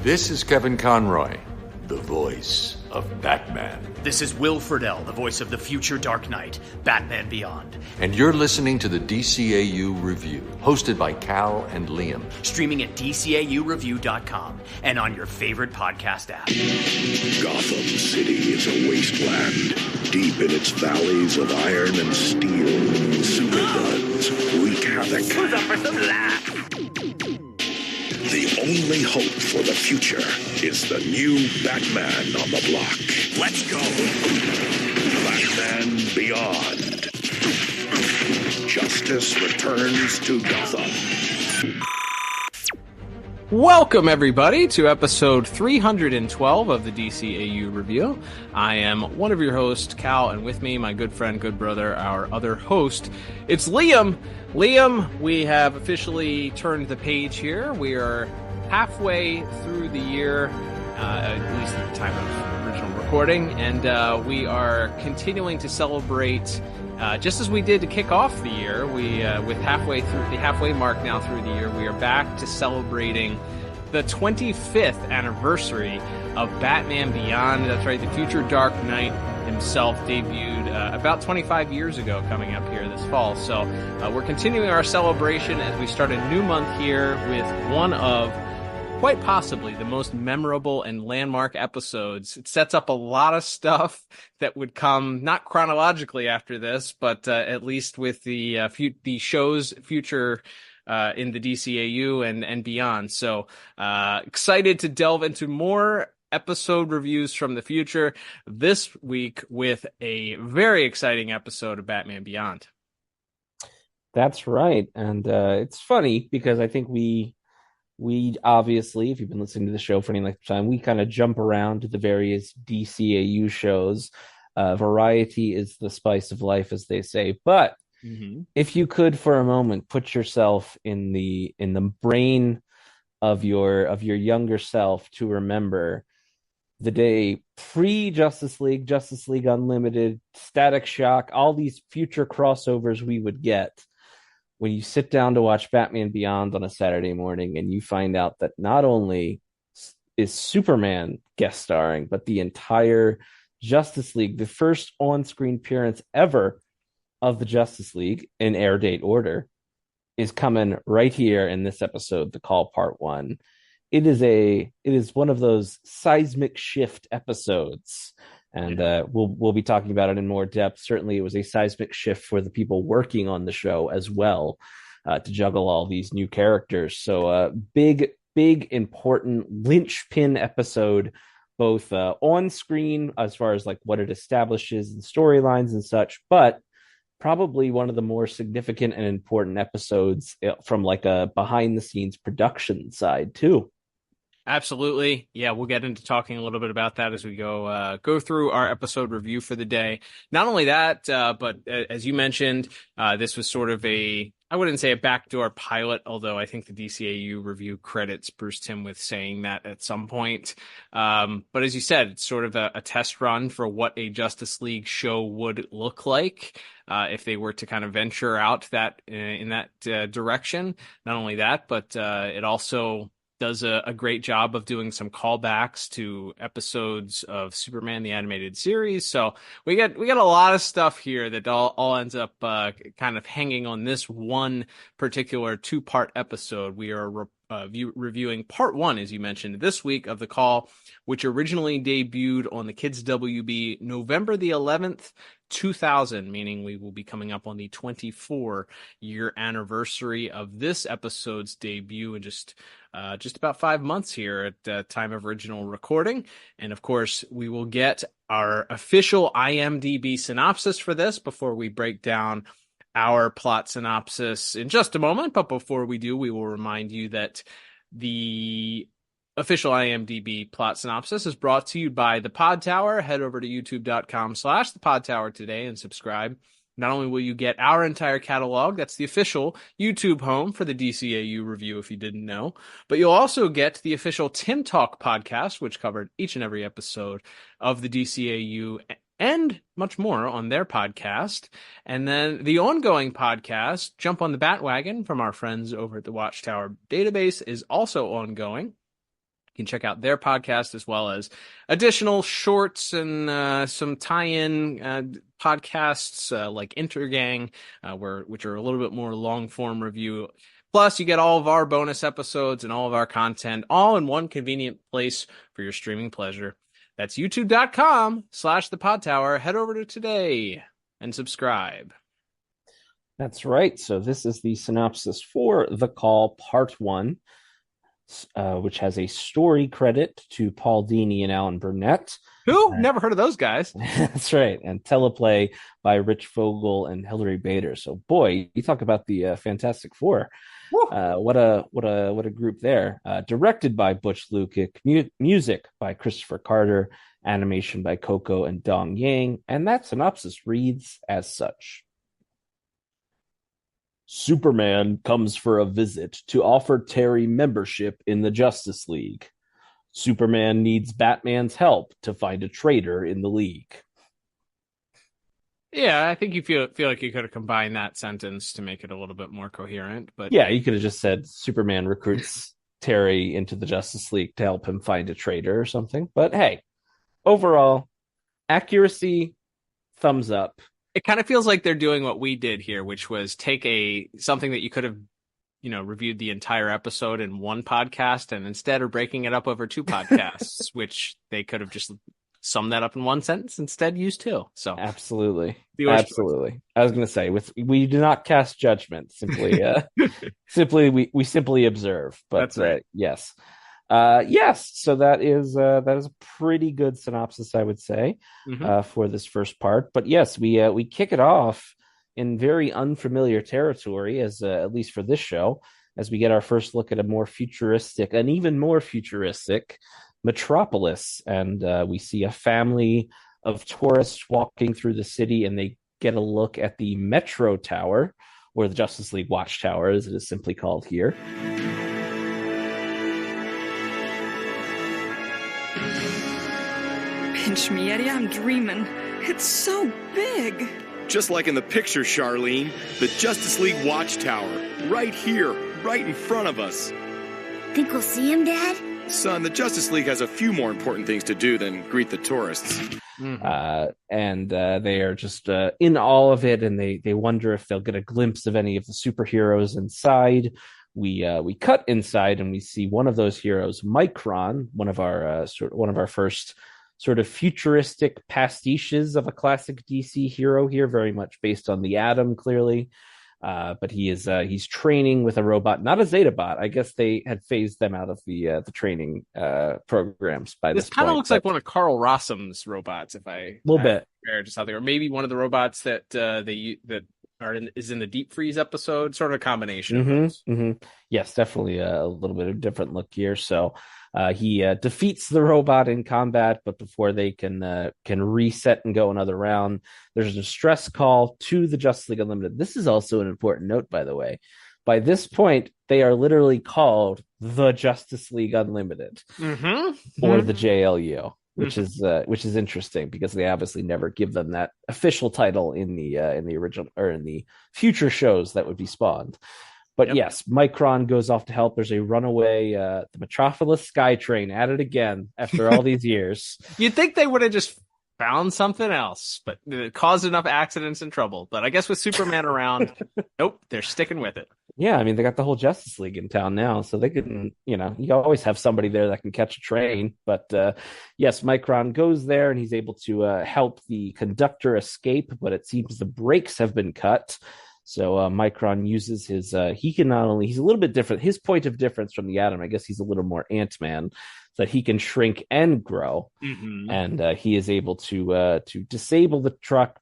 This is Kevin Conroy, the voice of Batman. This is Will Friedle, the voice of the future Dark Knight, Batman Beyond. And you're listening to the DCAU Review, hosted by Cal and Liam. Streaming at DCAUreview.com and on your favorite podcast app. Gotham City is a wasteland. Deep in its valleys of iron and steel, superbugs wreak havoc. Who's up for some laughs? The only hope for the future is the new Batman on the block. Let's go! Batman Beyond. Justice returns to Gotham. Welcome, everybody, to episode 312 of the DCAU Review. I am one of your hosts, Cal, and with me, my good friend, good brother, our other host, it's Liam. Liam, we have officially turned the page here. We are halfway through the year, at least at the time of original recording, and we are continuing to celebrate just as we did to kick off the year. We, with halfway through the halfway mark now through the year, we are back to celebrating the 25th anniversary of Batman Beyond. That's right, the future Dark Knight himself debuted about 25 years ago, coming up here this fall. So we're continuing our celebration as we start a new month here with one of quite possibly the most memorable and landmark episodes. It sets up a lot of stuff that would come not chronologically after this, but at least with the show's future in the DCAU and beyond. So excited to delve into more episode reviews from the future this week with a very exciting episode of Batman Beyond. That's right. And it's funny because I think we obviously, if you've been listening to the show for any length of time, we kind of jump around to the various DCAU shows. Variety is the spice of life, as they say. But if you could, for a moment, put yourself in the brain of your younger self to remember the day pre-Justice League, Justice League Unlimited, Static Shock, all these future crossovers we would get. When you sit down to watch Batman Beyond on a Saturday morning and you find out that not only is Superman guest starring, but the entire Justice League, the first on-screen appearance ever of the Justice League in air date order, is coming right here in this episode, The Call Part 1. It is one of those seismic shift episodes. And we'll be talking about it in more depth. Certainly, it was a seismic shift for the people working on the show as well, to juggle all these new characters. So big, important linchpin episode, both on screen as far as like what it establishes and storylines and such, but probably one of the more significant and important episodes from like a behind the scenes production side too. Absolutely. Yeah, we'll get into talking a little bit about that as we go through our episode review for the day. Not only that, but as you mentioned, this was sort of I wouldn't say a backdoor pilot, although I think the DCAU review credits Bruce Timm with saying that at some point. But as you said, it's sort of a test run for what a Justice League show would look like if they were to kind of venture out in that direction. Not only that, but it also does a great job of doing some callbacks to episodes of Superman the Animated Series. So we got a lot of stuff here that all ends up kind of hanging on this one particular two-part episode. We are reviewing part 1, as you mentioned, this week of The Call, which originally debuted on the Kids WB November the 11th, 2000, meaning we will be coming up on the 24-year anniversary of this episode's debut in just about 5 months here at the time of original recording. And of course, we will get our official IMDb synopsis for this before we break down our plot synopsis in just a moment. But before we do, we will remind you that the official IMDb plot synopsis is brought to you by The Pod Tower. Head over to youtube.com/The Pod Tower today and subscribe. Not only will you get our entire catalog, that's the official YouTube home for the DCAU review, if you didn't know, but you'll also get the official Tim Talk podcast, which covered each and every episode of the DCAU and much more on their podcast. And then the ongoing podcast, Jump on the Bat-Wagon, from our friends over at the Watchtower Database, is also ongoing. You can check out their podcast as well as additional shorts and some tie-in podcasts like Intergang, which are a little bit more long-form review. Plus, you get all of our bonus episodes and all of our content all in one convenient place for your streaming pleasure. That's youtube.com/thepodtower. Head over to today and subscribe. That's right. So this is the synopsis for The Call Part 1, which has a story credit to Paul Dini and Alan Burnett. Who? Never heard of those guys. That's right. And teleplay by Rich Fogel and Hilary Bader. So boy, you talk about the Fantastic Four. What a group there. Directed by Butch Lukic, music by Christopher Carter, animation by Coco and Dong Yang, and that synopsis reads as such. Superman comes for a visit to offer Terry membership in the Justice League. Superman needs Batman's help to find a traitor in the League. Yeah, I think you feel like you could have combined that sentence to make it a little bit more coherent. But yeah, you could have just said Superman recruits Terry into the Justice League to help him find a traitor or something. But hey, overall, accuracy, thumbs up. It kind of feels like they're doing what we did here, which was take something that you could have, reviewed the entire episode in one podcast, and instead are breaking it up over two podcasts, which they could have just summed that up in one sentence, instead use two. So absolutely. I was going to say, we do not cast judgment. Simply, we simply observe. But that's right. Yes. Yes, so that is a pretty good synopsis, I would say, for this first part. But yes, we kick it off in very unfamiliar territory, as at least for this show, as we get our first look at an even more futuristic metropolis, and we see a family of tourists walking through the city, and they get a look at the Metro Tower, or the Justice League Watchtower, as it is simply called here. Pinch me, Eddie, I'm dreaming. It's so big. Just like in the picture, Charlene. The Justice League Watchtower. Right here, right in front of us. Think we'll see him, Dad? Son, the Justice League has a few more important things to do than greet the tourists. And they are just in all of it, and they wonder if they'll get a glimpse of any of the superheroes inside. We cut inside, and we see one of those heroes, Micron, one of our first sort of futuristic pastiches of a classic DC hero here, very much based on the Atom, clearly. But he's training with a robot, not a Zeta bot. I guess they had phased them out of the training programs by this point. This kind of looks like one of Carl Rossum's robots, if I little bit just out there, or maybe one of the robots that is in the Deep Freeze episode, sort of a combination. Yes, definitely a little bit of different look here. So he defeats the robot in combat, but before they can reset and go another round, there's a distress call to the Justice League Unlimited. This is also an important note, by the way. By this point, they are literally called the Justice League Unlimited, or the JLU, which is interesting because they obviously never give them that official title in the original or in the future shows that would be spawned. But yes, Micron goes off to help. There's a runaway, the Metropolis Skytrain at it again after all these years. You'd think they would have just found something else, but it caused enough accidents and trouble. But I guess with Superman around, nope, they're sticking with it. Yeah, I mean, they got the whole Justice League in town now, so they can, you always have somebody there that can catch a train. But yes, Micron goes there, and he's able to help the conductor escape, but it seems the brakes have been cut. So Micron uses he's a little bit different. His point of difference from the Atom, I guess he's a little more Ant-Man, so that he can shrink and grow. And he is able to disable the truck,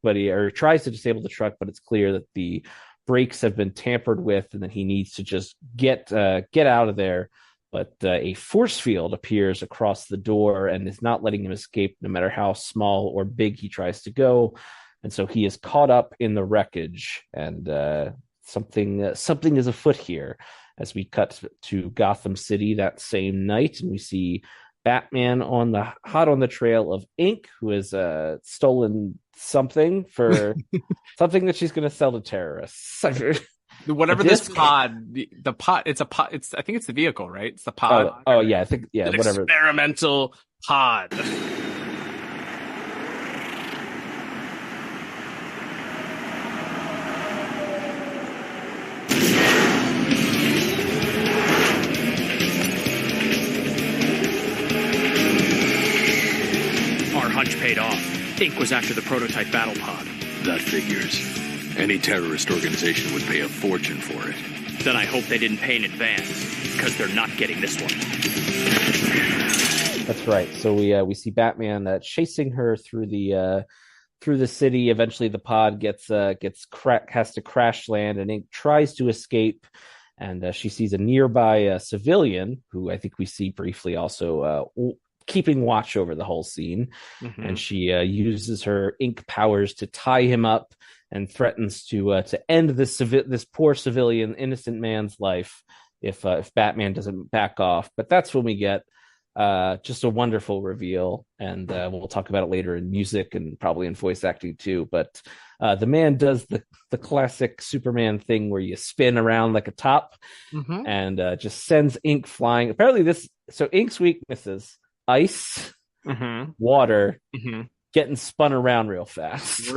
tries to disable the truck, but it's clear that the brakes have been tampered with, and that he needs to just get out of there. But a force field appears across the door and is not letting him escape, no matter how small or big he tries to go. And so he is caught up in the wreckage, and something is afoot here as we cut to Gotham City that same night, and we see Batman hot on the trail of Ink, who has stolen something for something that she's going to sell to terrorists. whatever this pod, the pod, it's a pod. I think it's the vehicle, right? It's the pod. Oh yeah, I think whatever. Experimental pod. Our hunch paid off. Inc. was after the prototype battle pod. That figures. Any terrorist organization would pay a fortune for it. Then I hope they didn't pay in advance, because they're not getting this one. That's right. So we see Batman chasing her through the city. Eventually, the pod has to crash land, and Inc. tries to escape. And she sees a nearby civilian, who I think we see briefly also keeping watch over the whole scene. Mm-hmm. And she uses her Inc. powers to tie him up and threatens to end this poor civilian, innocent man's life if Batman doesn't back off. But that's when we get just a wonderful reveal, and we'll talk about it later in music and probably in voice acting too. But the man does the classic Superman thing where you spin around like a top, mm-hmm. and just sends Inc. flying. Apparently Inc's weaknesses: ice, mm-hmm. water, mm-hmm. getting spun around real fast.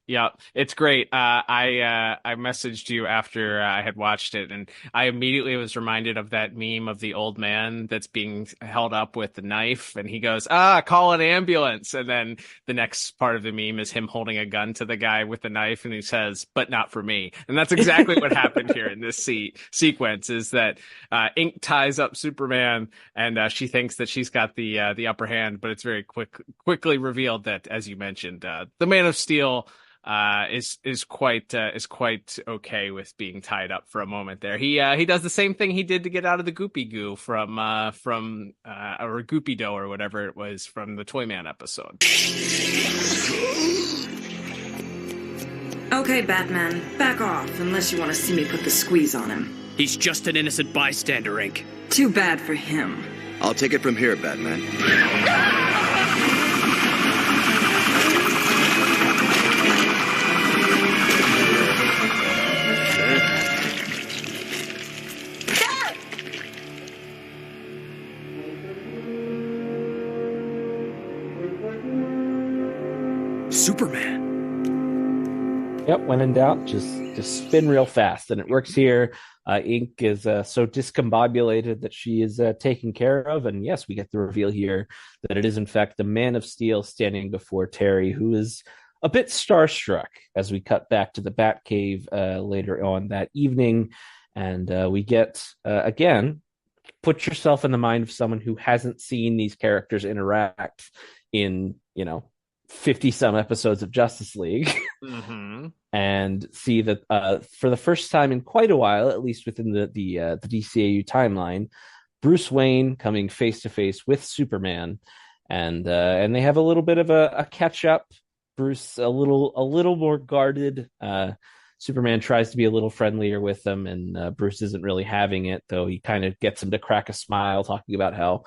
Yeah, it's great. I messaged you after I had watched it, and I immediately was reminded of that meme of the old man that's being held up with the knife, and he goes, call an ambulance. And then the next part of the meme is him holding a gun to the guy with the knife, and he says, but not for me. And that's exactly what happened here in this sequence, is that Inc. ties up Superman, and she thinks that she's got the upper hand, but it's very quickly revealed that, as you mentioned, the Man of Steel is quite okay with being tied up for a moment there. He does the same thing he did to get out of the goopy goo from or goopy dough or whatever it was from the Toyman episode. Okay, Batman, back off unless you want to see me put the squeeze on him. He's just an innocent bystander, Inc. Too bad for him. I'll take it from here, Batman. Superman. Yep, when in doubt, just spin real fast, and it works here. Inc. is so discombobulated that she is taken care of, and yes, we get the reveal here that it is in fact the Man of Steel standing before Terry, who is a bit starstruck as we cut back to the Batcave later on that evening, and we get again, put yourself in the mind of someone who hasn't seen these characters interact in 50 some episodes of Justice League. Mm-hmm. And see that for the first time in quite a while, at least within the DCAU timeline, Bruce Wayne coming face to face with Superman, and they have a little bit of a catch up. Bruce a little more guarded. Superman tries to be a little friendlier with them, and Bruce isn't really having it, though he kind of gets him to crack a smile, talking about how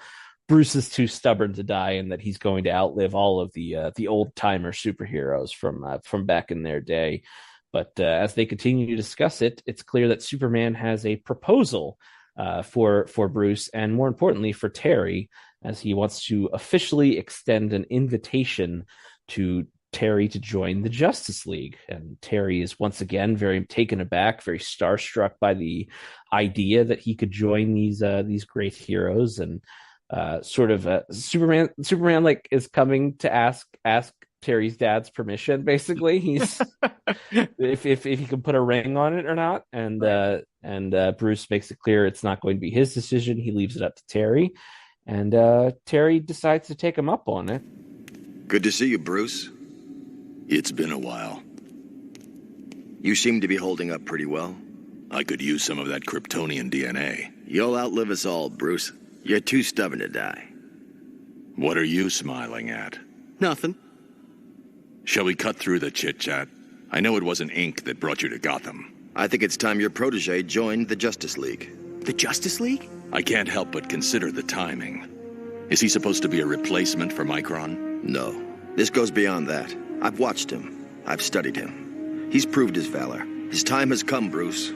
Bruce is too stubborn to die, and that he's going to outlive all of the old timer superheroes from back in their day. But as they continue to discuss it, it's clear that Superman has a proposal for Bruce, and more importantly for Terry, as he wants to officially extend an invitation to Terry to join the Justice League. And Terry is once again very taken aback, very starstruck by the idea that he could join these great heroes, and Superman like is coming to ask Terry's dad's permission. Basically, he's if he can put a ring on it or not, and Bruce makes it clear it's not going to be his decision. He leaves it up to Terry, and Terry decides to take him up on it. Good to see you, Bruce. It's been a while. You seem to be holding up pretty well. I could use some of that Kryptonian DNA. You'll outlive us all, Bruce. You're too stubborn to die. What are you smiling at? Nothing. Shall we cut through the chit-chat? I know it wasn't Inc. that brought you to Gotham. I think it's time your protege joined the Justice League. The Justice League? I can't help but consider the timing. Is he supposed to be a replacement for Micron? No. This goes beyond that. I've watched him. I've studied him. He's proved his valor. His time has come, Bruce.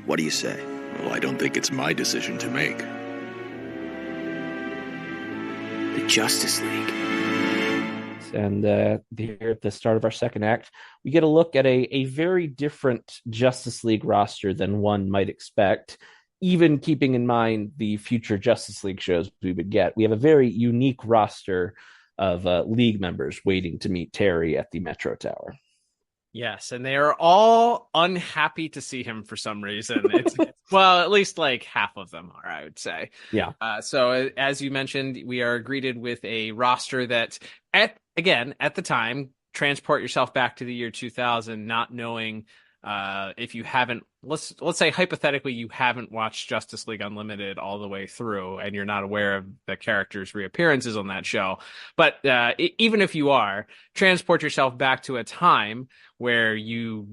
What do you say? Well, I don't think it's my decision to make. The Justice League. And here at the start of our second act, we get a look at a very different Justice League roster than one might expect, even keeping in mind the future Justice League shows we would get. We have a very unique roster of League members waiting to meet Terry at the Metro Tower. Yes, and they are all unhappy to see him for some reason. It's well, at least like half of them are, I would say. Yeah. So as you mentioned, we are greeted with a roster that, at the time, transport yourself back to the year 2000, not knowing if you haven't, let's say hypothetically you haven't watched Justice League Unlimited all the way through, and you're not aware of the characters' reappearances on that show. But even if you are, transport yourself back to a time where you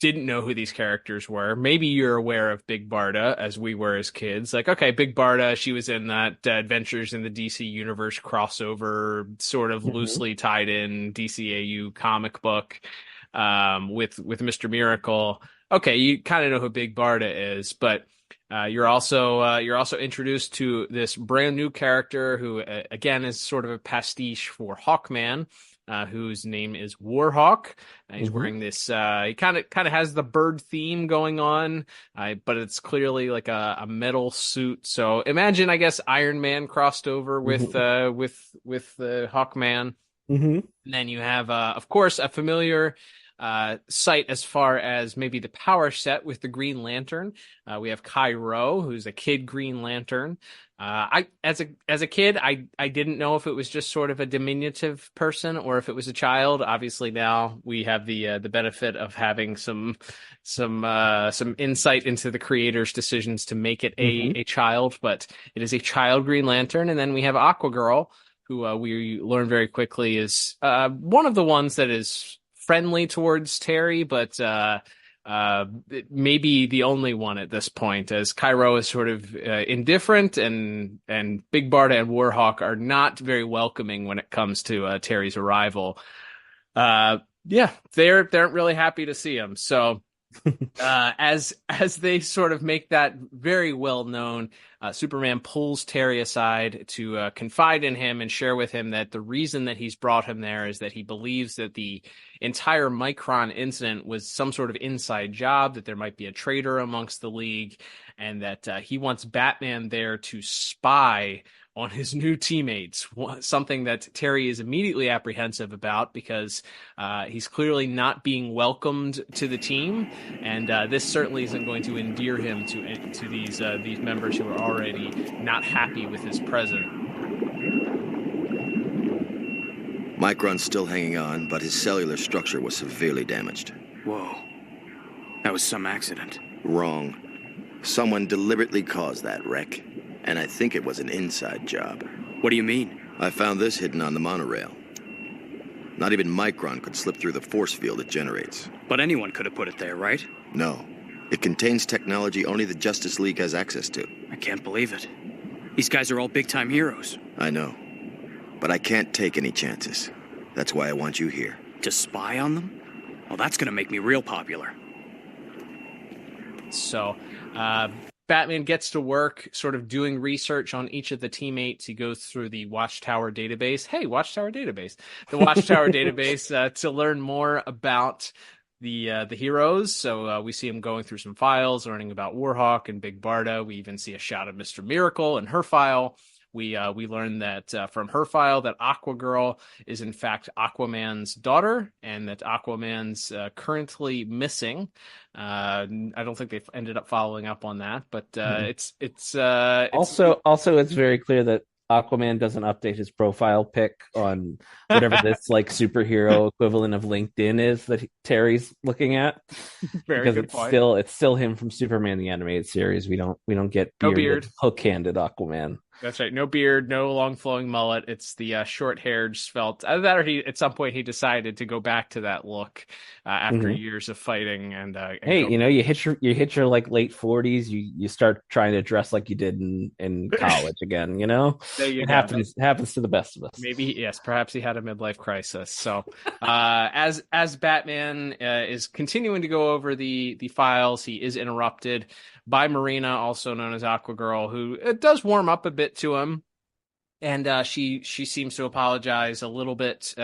didn't know who these characters were. Maybe you're aware of Big Barda, as we were as kids. Like, okay, Big Barda, she was in that Adventures in the DC Universe crossover, sort of loosely tied in DCAU comic book with Mr. Miracle. Okay, you kind of know who Big Barda is, but you're also introduced to this brand new character who, again, is sort of a pastiche for Hawkman. Whose name is Warhawk. He's wearing this. He kind of has the bird theme going on, but it's clearly like a metal suit. So imagine, I guess, Iron Man crossed over with Hawkman. And then you have, of course, a familiar sight as far as maybe the power set with the Green Lantern. We have Kai-Ro, who's a kid Green Lantern. As a kid, I didn't know if it was just sort of a diminutive person or if it was a child. Obviously now we have the benefit of having some insight into the creator's decisions to make it a child, but it is a child Green Lantern. And then we have Aquagirl, who we learn very quickly is one of the ones that is friendly towards Terry, but maybe the only one at this point, as Kai-Ro is sort of indifferent, and Big Barda and Warhawk are not very welcoming when it comes to Terry's arrival. They aren't really happy to see him. So as they sort of make that very well known, Superman pulls Terry aside to confide in him and share with him that the reason that he's brought him there is that he believes that the entire Micron incident was some sort of inside job, that there might be a traitor amongst the League, and that he wants Batman there to spy on his new teammates, something that Terry is immediately apprehensive about because he's clearly not being welcomed to the team, and this certainly isn't going to endear him to these members who are already not happy with his presence. Micron's still hanging on, but his cellular structure was severely damaged. Whoa. That was some accident. Wrong. Someone deliberately caused that wreck, and I think it was an inside job. What do you mean? I found this hidden on the monorail. Not even Micron could slip through the force field it generates. But anyone could have put it there, right? No. It contains technology only the Justice League has access to. I can't believe it. These guys are all big-time heroes. I know. But I can't take any chances. That's why I want you here. To spy on them? Well, that's going to make me real popular. So, Batman gets to work sort of doing research on each of the teammates. He goes through the Watchtower database. Hey, Watchtower database. The Watchtower database to learn more about the heroes. So we see him going through some files, learning about Warhawk and Big Barda. We even see a shot of Mr. Miracle in her file. We learn that from her file that Aquagirl is in fact Aquaman's daughter, and that Aquaman's currently missing. I don't think they've ended up following up on that, but it's also it's very clear that Aquaman doesn't update his profile pic on whatever this like superhero equivalent of LinkedIn is that Terry's looking at. Very because good it's point. still him from Superman the animated series. We don't get No beard. hook-handed Aquaman. That's right. No beard, no long flowing mullet. It's the short-haired svelte. Either that, or at some point he decided to go back to that look after years of fighting and Hey, go. you hit your like late 40s, you start trying to dress like you did in college again, There you It go. happens to the best of us. Maybe, yes, perhaps he had a midlife crisis. So, as Batman is continuing to go over the files, he is interrupted by Marina, also known as Aquagirl, who does warm up a bit to him, and she seems to apologize a little bit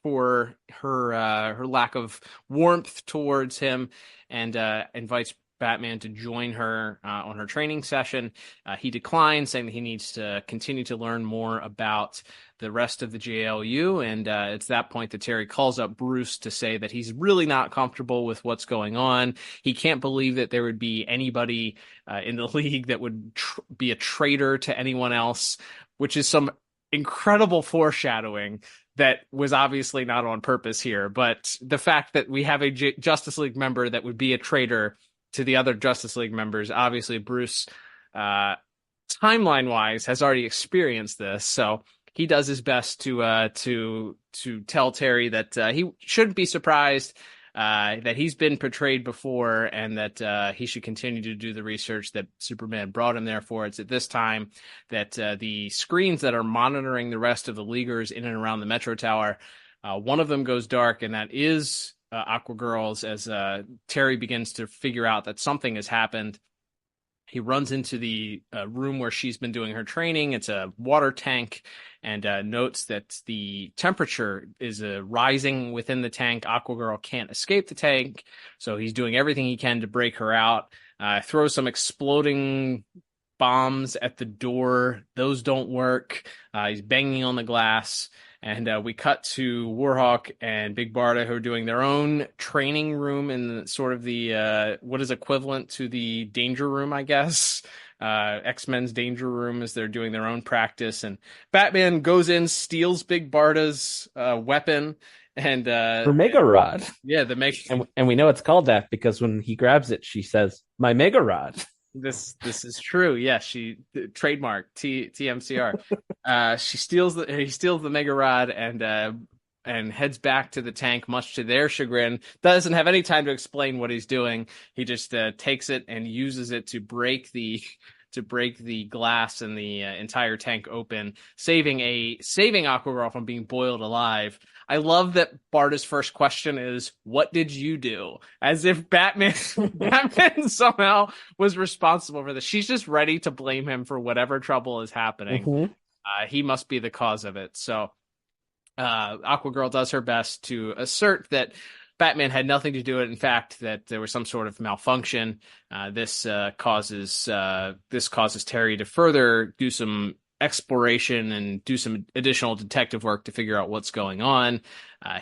for her lack of warmth towards him, and invites Batman to join her on her training session. He declines, saying that he needs to continue to learn more about the rest of the JLU, and it's that point that Terry calls up Bruce to say that he's really not comfortable with what's going on. He can't believe that there would be anybody in the league that would be a traitor to anyone else, which is some incredible foreshadowing that was obviously not on purpose here. But the fact that we have a Justice League member that would be a traitor to the other Justice League members, obviously Bruce, timeline-wise, has already experienced this, so he does his best to tell Terry that he shouldn't be surprised that he's been portrayed before, and that he should continue to do the research that Superman brought him there for. It's at this time that the screens that are monitoring the rest of the Leaguers in and around the Metro Tower, one of them goes dark, and that is Aquagirl's, as Terry begins to figure out that something has happened. He runs into the room where she's been doing her training. It's a water tank, and notes that the temperature is rising within the tank. Aquagirl can't escape the tank, so he's doing everything he can to break her out. Throws some exploding bombs at the door. Those don't work. He's banging on the glass. And we cut to Warhawk and Big Barda, who are doing their own training room in sort of the what is equivalent to the danger room, I guess. X-Men's danger room, as they're doing their own practice. And Batman goes in, steals Big Barda's weapon, and her Mega Rod. Yeah, the Mega. And we know it's called that because when he grabs it, she says, "My Mega Rod." This is true. Yeah, she trademark TMCR. He steals the Mega Rod and heads back to the tank, much to their chagrin. Doesn't have any time to explain what he's doing. He just takes it and uses it to break the glass in the entire tank open, saving Aquagirl from being boiled alive. I love that Barda's first question is, "What did you do?" As if Batman somehow was responsible for this. She's just ready to blame him for whatever trouble is happening. Mm-hmm. He must be the cause of it. So Aquagirl does her best to assert that Batman had nothing to do with it. In fact, that there was some sort of malfunction. This causes Terry to further do some exploration and do some additional detective work to figure out what's going on.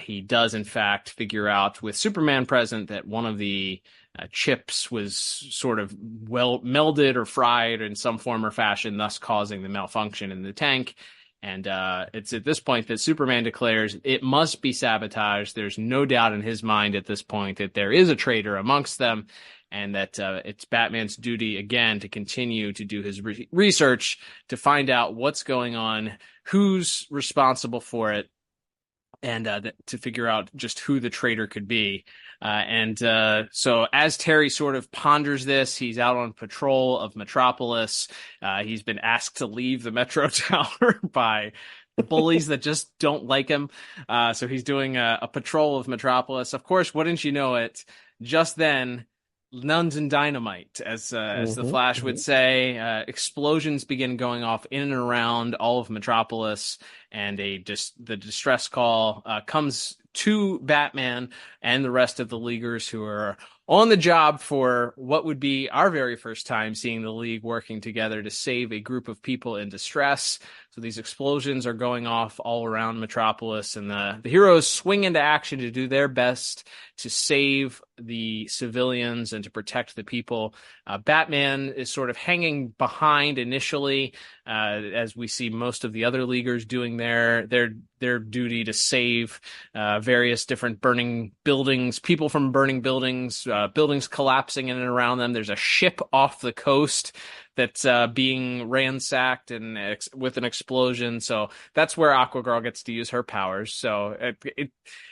He does, in fact, figure out, with Superman present, that one of the chips was sort of melded or fried in some form or fashion, thus causing the malfunction in the tank. And it's at this point that Superman declares it must be sabotage. There's no doubt in his mind at this point that there is a traitor amongst them, and that it's Batman's duty again to continue to do his research to find out what's going on, who's responsible for it, and to figure out just who the traitor could be. So as Terry sort of ponders this, he's out on patrol of Metropolis. He's been asked to leave the Metro Tower by the bullies that just don't like him. So he's doing a patrol of Metropolis. Of course, wouldn't you know it, just then, nuns and dynamite, as the Flash would say. Explosions begin going off in and around all of Metropolis, and the distress call comes to Batman and the rest of the Leaguers, who are on the job for what would be our very first time seeing the League working together to save a group of people in distress. So these explosions are going off all around Metropolis, and the heroes swing into action to do their best to save the civilians and to protect the people. Batman is sort of hanging behind initially, as we see most of the other Leaguers doing their duty to save various different burning buildings, people from burning buildings, buildings collapsing in and around them. There's a ship off the coast that's being ransacked and with an explosion. So that's where Aquagirl gets to use her powers. So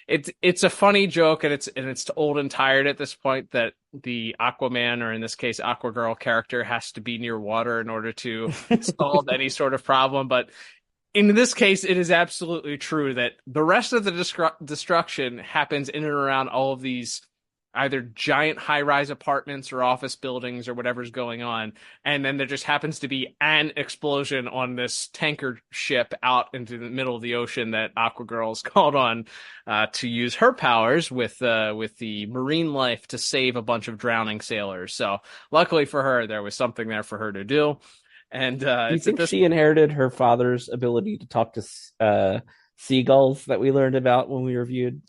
it's a funny joke, and it's old and tired at this point that the Aquaman, or in this case Aquagirl character, has to be near water in order to solve any sort of problem. But in this case, it is absolutely true that the rest of the destruction happens in and around all of these either giant high-rise apartments or office buildings or whatever's going on. And then there just happens to be an explosion on this tanker ship out into the middle of the ocean that Aquagirl is called on to use her powers with the marine life to save a bunch of drowning sailors. So luckily for her, there was something there for her to do. And do you think she inherited her father's ability to talk to seagulls that we learned about when we reviewed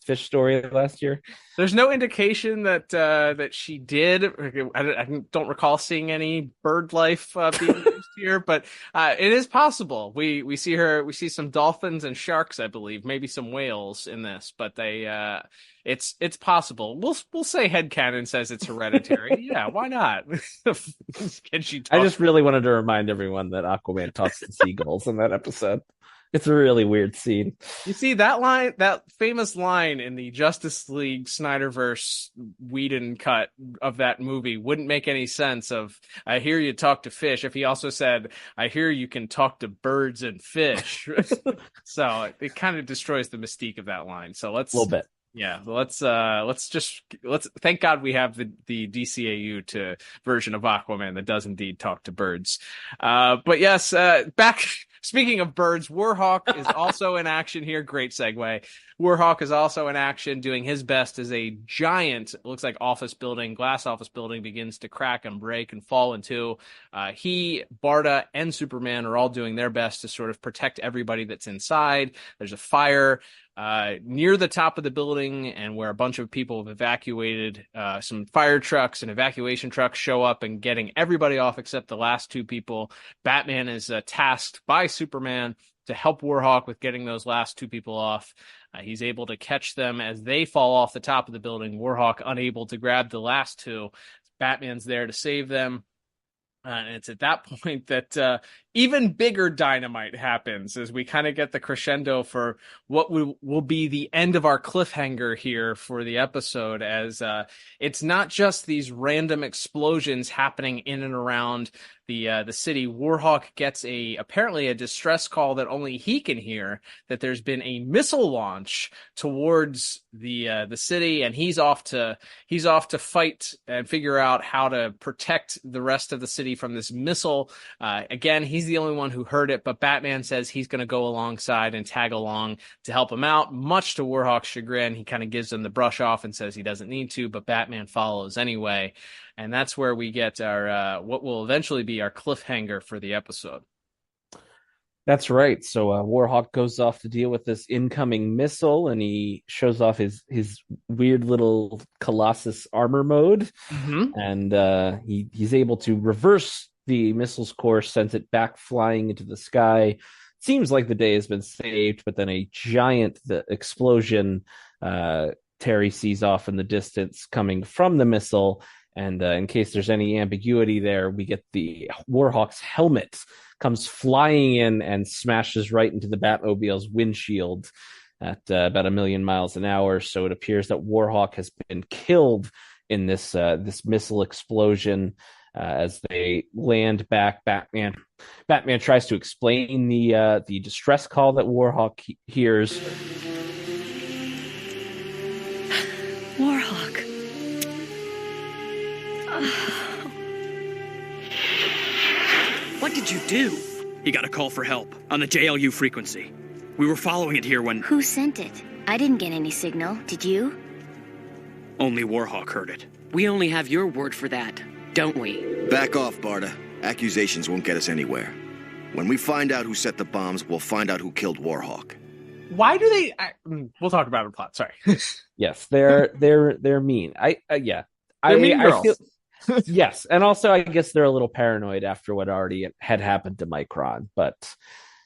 Fish Story last year? There's no indication that she did. I don't recall seeing any bird life being used here, but it is possible. We see some dolphins and sharks, I believe, maybe some whales in this, but it's possible. We'll say headcanon says it's hereditary. Yeah, why not? Can she talk? I just really wanted to remind everyone that Aquaman talks to seagulls in that episode. It's a really weird scene. You see that famous line in the Justice League Snyderverse Whedon cut of that movie wouldn't make any sense of, I hear you talk to fish, if he also said, I hear you can talk to birds and fish. So it kind of destroys the mystique of that line. So let's... A little bit. Yeah, let's thank God we have the DCAU version of Aquaman that does indeed talk to birds. But yes, back speaking of birds, Warhawk is also in action here. Great segue. Warhawk is also in action, doing his best as a giant, it looks like glass office building begins to crack and break and fall in two. He, Barda, and Superman are all doing their best to sort of protect everybody that's inside. There's a fire near the top of the building, and where a bunch of people have evacuated. Some fire trucks and evacuation trucks show up and getting everybody off except the last two people. Batman is tasked by Superman to help Warhawk with getting those last two people off. He's able to catch them as they fall off the top of the building. Warhawk unable to grab the last two. Batman's there to save them. And it's at that point that even bigger dynamite happens as we kind of get the crescendo for what will be the end of our cliffhanger here for the episode, as it's not just these random explosions happening in and around the city. Warhawk gets apparently a distress call that only he can hear, that there's been a missile launch towards the city, and he's off to fight and figure out how to protect the rest of the city from this missile. Again, he's the only one who heard it, but Batman says he's going to go alongside and tag along to help him out. Much to Warhawk's chagrin, he kind of gives him the brush off and says he doesn't need to, but Batman follows anyway. And that's where we get our what will eventually be our cliffhanger for the episode. That's right. So Warhawk goes off to deal with this incoming missile, and he shows off his weird little Colossus armor mode. Mm-hmm. And he's able to reverse the missile's course, sends it back flying into the sky. Seems like the day has been saved, but then a giant explosion Terry sees off in the distance coming from the missile. And in case there's any ambiguity there, we get the Warhawk's helmet comes flying in and smashes right into the Batmobile's windshield at about 1,000,000 miles an hour. So it appears that Warhawk has been killed in this missile explosion. As they land back, Batman tries to explain the distress call that Warhawk hears. Warhawk. What did you do? He got a call for help on the JLU frequency. We were following it here when... Who sent it? I didn't get any signal. Did you? Only Warhawk heard it. We only have your word for that, don't we? Back off, Barda. Accusations won't get us anywhere. When we find out who set the bombs, we'll find out who killed Warhawk. Why do they... we'll talk about it in plot. Sorry. Yes, they're mean. They're mean girls. I feel... Yes, and also I guess they're a little paranoid after what already had happened to Micron. But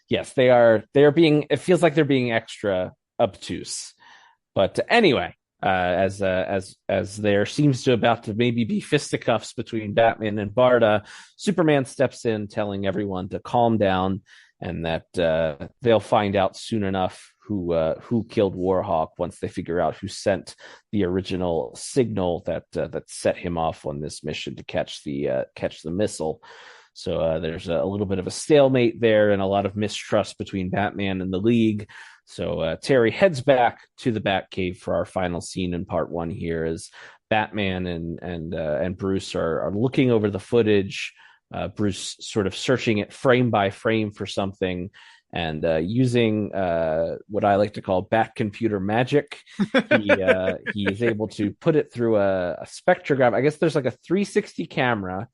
yes, they're being. It feels like they're being extra obtuse. But anyway, as there seems to about to maybe be fisticuffs between Batman and Barda, Superman steps in, telling everyone to calm down and that they'll find out soon enough who killed Warhawk once they figure out who sent the original signal that set him off on this mission to catch the missile. So there's a little bit of a stalemate there and a lot of mistrust between Batman and the League. So Terry heads back to the Batcave for our final scene in part 1 here as Batman and Bruce are looking over the footage. Bruce sort of searching it frame by frame for something and using what I like to call Bat computer magic. He is able to put it through a spectrograph. I guess there's like a 360 camera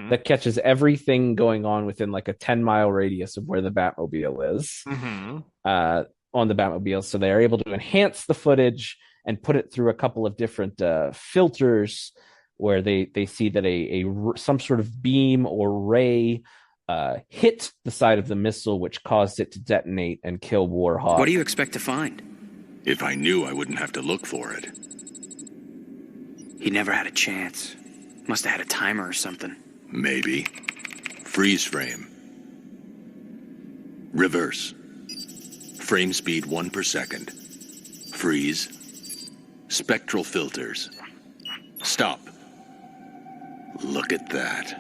that catches everything going on within like a 10-mile radius of where the Batmobile is on the Batmobile. So they're able to enhance the footage and put it through a couple of different filters where they see that some sort of beam or ray hit the side of the missile, which caused it to detonate and kill Warhawk. What do you expect to find? If I knew, I wouldn't have to look for it. He never had a chance. Must have had a timer or something. Maybe. Freeze frame. Reverse. Frame speed 1 per second. Freeze. Spectral filters. Stop. Look at that.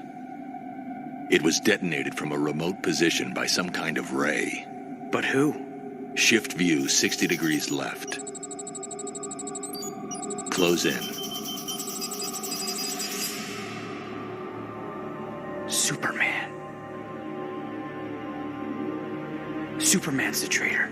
It was detonated from a remote position by some kind of ray. But who? Shift view 60 degrees left. Close in. Superman. Superman's the traitor.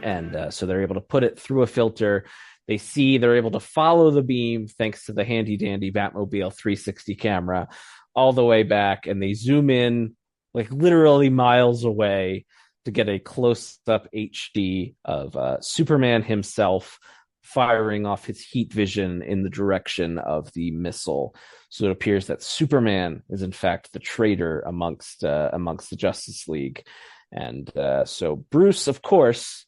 And so they're able to put it through a filter. They're able to follow the beam thanks to the handy dandy Batmobile 360 camera all the way back, and they zoom in like literally miles away to get a close-up HD of Superman himself firing off his heat vision in the direction of the missile. So it appears that Superman is in fact the traitor amongst the Justice League. And so Bruce, of course,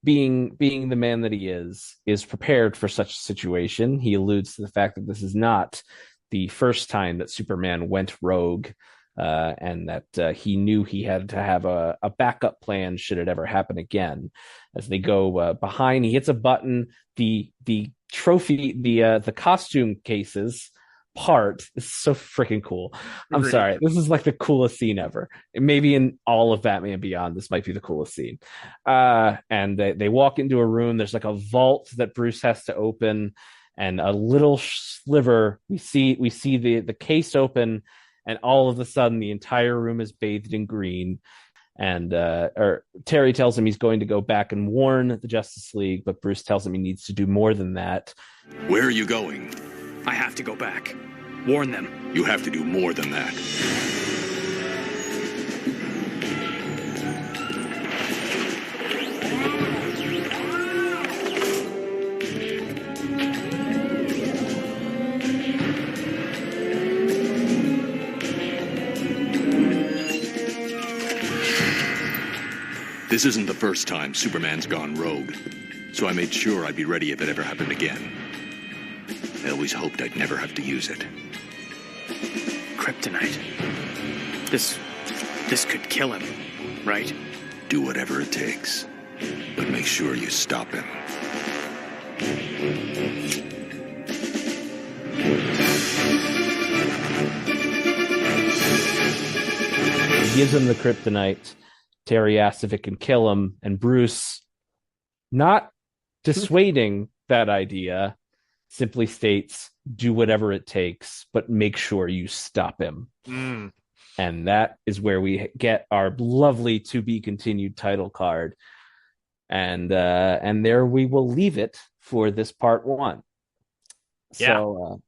being the man that he is prepared for such a situation. He alludes to the fact that this is not the first time that Superman went rogue, and that he knew he had to have a backup plan should it ever happen again. As they go behind, he hits a button. The trophy, the costume cases part is so freaking cool. I'm sorry, this is like the coolest scene ever. Maybe in all of Batman Beyond, this might be the coolest scene. And they walk into a room. There's like a vault that Bruce has to open, and a little sliver. We see the case open, and all of a sudden the entire room is bathed in green. And Terry tells him he's going to go back and warn the Justice League, but Bruce tells him he needs to do more than that. Where are you going? I have to go back. Warn them. You have to do more than that. This isn't the first time Superman's gone rogue, so I made sure I'd be ready if it ever happened again. I always hoped I'd never have to use it. Kryptonite. This could kill him, right? Do whatever it takes, but make sure you stop him. He gives him the kryptonite. Terry asks if it can kill him, and Bruce, not dissuading that idea, simply states, do whatever it takes, but make sure you stop him. And that is where we get our lovely to be continued title card. And there we will leave it for this part 1. So,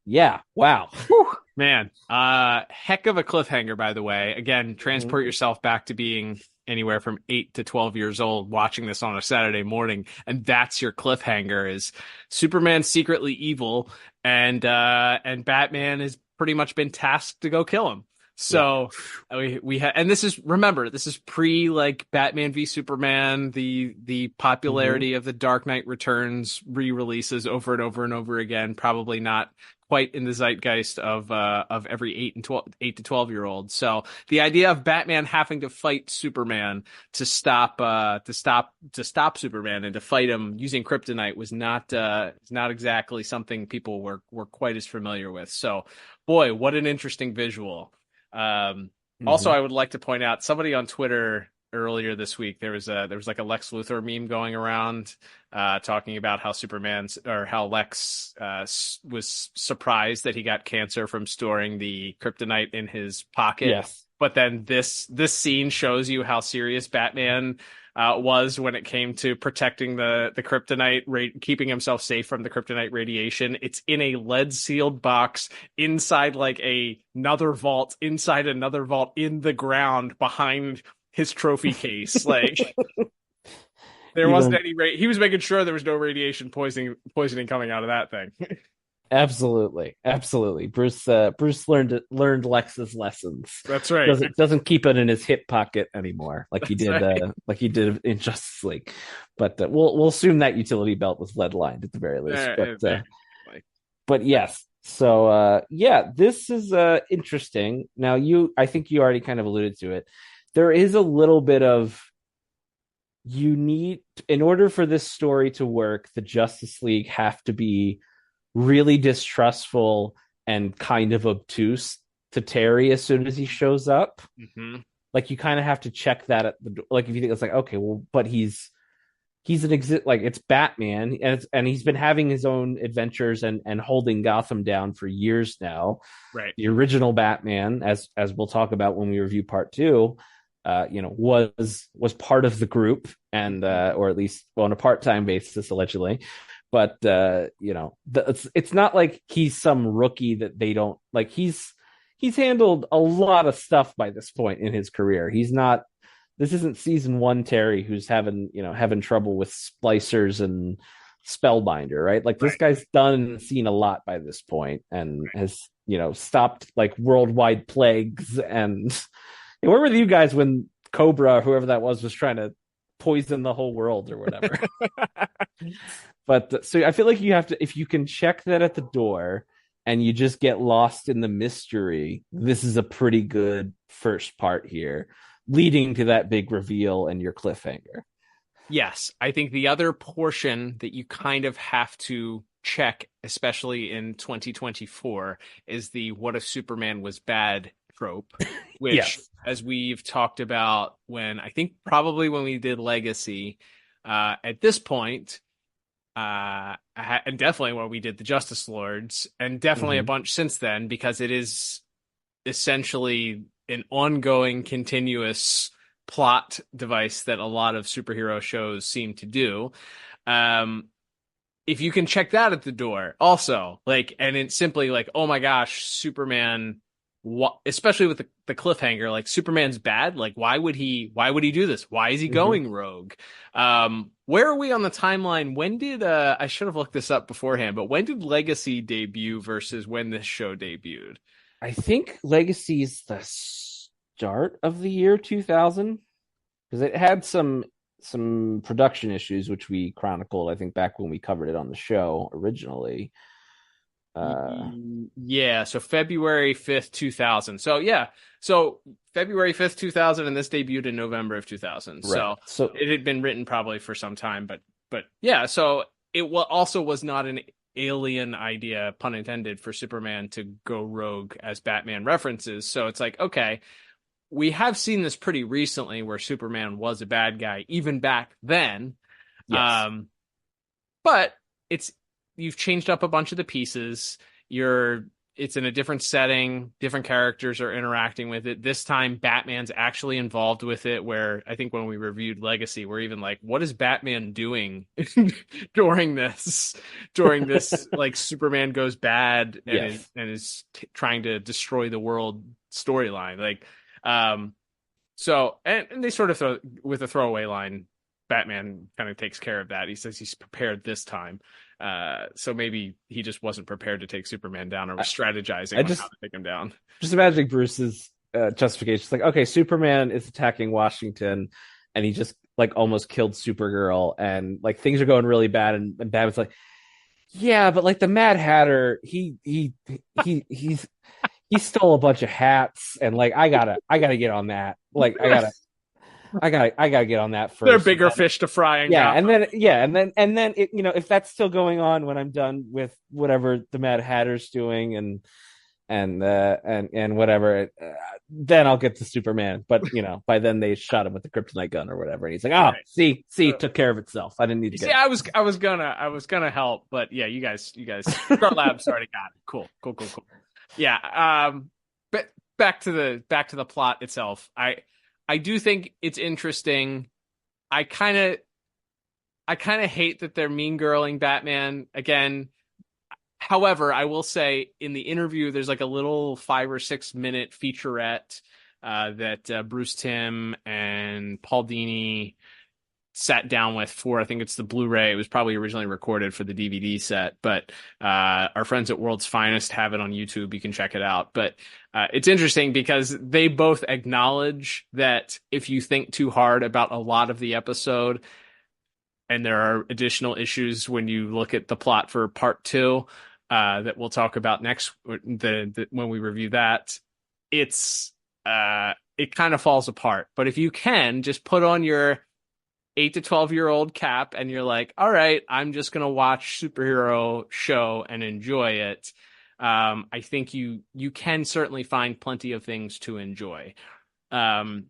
wow. Whew, man, heck of a cliffhanger, by the way. Again, transport yourself back to being anywhere from 8 to 12 years old watching this on a Saturday morning, and that's your cliffhanger: is Superman secretly evil, and Batman has pretty much been tasked to go kill him. So we had, and this is pre like Batman v Superman, the popularity of the Dark Knight Returns re-releases over and over and over again. Probably not quite in the zeitgeist of every 8 to 12-year-old. So the idea of Batman having to fight Superman to stop Superman and to fight him using kryptonite was not exactly something people were quite as familiar with. So boy, what an interesting visual. Also, I would like to point out, somebody on Twitter earlier this week, there was like a Lex Luthor meme going around talking about how Lex was surprised that he got cancer from storing the kryptonite in his pocket. Yes. But then this scene shows you how serious Batman was when it came to protecting the kryptonite, keeping himself safe from the kryptonite radiation. It's in a lead sealed box inside like another vault in the ground behind his trophy case. Like there wasn't any he was making sure there was no radiation poisoning coming out of that thing. Absolutely. Bruce learned Lex's lessons. That's right. Doesn't keep it in his hip pocket anymore, like he did like he did in Justice League. But we'll assume that utility belt was lead lined at the very least. But yes. So this is interesting. Now I think you already kind of alluded to it. There is a little bit of, in order for this story to work, the Justice League have to be really distrustful and kind of obtuse to Terry as soon as he shows up. Like you kind of have to check that at the door. Like if you think it's like, okay, well, but he's it's Batman, and he's been having his own adventures and holding Gotham down for years now. Right. The original Batman, as we'll talk about when we review part 2, was part of the group, and or at least on a part-time basis allegedly. But it's not like he's some rookie that they don't like. He's handled a lot of stuff by this point in his career. This isn't season 1 Terry who's having trouble with splicers and Spellbinder, right? Like this guy's done and seen a lot by this point, and has stopped like worldwide plagues. And where were you guys when Cobra or whoever that was trying to poison the whole world or whatever? But so I feel like you have to, if you can check that at the door and you just get lost in the mystery, this is a pretty good first part here, leading to that big reveal and your cliffhanger. Yes, I think the other portion that you kind of have to check, especially in 2024, is the what if Superman was bad trope, which, as we've talked about when we did Legacy, at this point, and definitely when we did the Justice Lords, and definitely a bunch since then, because it is essentially an ongoing, continuous plot device that a lot of superhero shows seem to do. If you can check that at the door also, like, and it's simply like, oh my gosh, Superman, especially with the cliffhanger, like Superman's bad. Like, why would he do this? Why is he going rogue? Where are we on the timeline? When did, I should have looked this up beforehand, but when did Legacy debut versus when this show debuted? I think Legacy is the start of the year 2000, because it had some production issues, which we chronicled, I think, back when we covered it on the show originally. So February 5th, 2000. So February 5th, 2000, and this debuted in November of 2000. Right. So it had been written probably for some time, but yeah, so it also was not an alien idea, pun intended, for Superman to go rogue, as Batman references. So it's like, okay, we have seen this pretty recently where Superman was a bad guy even back then. Yes. But you've changed up a bunch of the pieces. It's in a different setting, different characters are interacting with it. This time Batman's actually involved with it, where I think when we reviewed Legacy, we're even like, what is Batman doing during this like Superman goes bad and is trying to destroy the world storyline. Like, so, and they sort of throw with a throwaway line, Batman kind of takes care of that. He says he's prepared this time. So maybe he just wasn't prepared to take Superman down, or was strategizing on how to take him down. Just imagining Bruce is justification. It's like, okay, Superman is attacking Washington, and he just like almost killed Supergirl, and like things are going really bad, and Batman's like, yeah, but like the Mad Hatter, he's he stole a bunch of hats, and like I gotta get on that. Like I gotta get on that first. There are bigger fish to fry. And then it, if that's still going on when I'm done with whatever the Mad Hatter's doing, and whatever, then I'll get to Superman. But by then they shot him with the kryptonite gun or whatever, and he's like, "Oh, see, it took care of itself. I didn't need to get." See, I was gonna help, but yeah, you guys, Star Labs already got it. Cool. Yeah. But back to the plot itself. I do think it's interesting. I kind of hate that they're mean girling Batman again. However, I will say in the interview, there's like a little 5 or 6 minute featurette that Bruce Timm and Paul Dini sat down with for, I think it's the Blu-ray. It was probably originally recorded for the DVD set, but our friends at World's Finest have it on YouTube. You can check it out. But it's interesting because they both acknowledge that if you think too hard about a lot of the episode, and there are additional issues when you look at the plot for part 2 that we'll talk about next when we review that, it kind of falls apart. But if you can just put on your 8 to 12-year-old cap and you're like, all right, I'm just going to watch superhero show and enjoy it. I think you can certainly find plenty of things to enjoy. I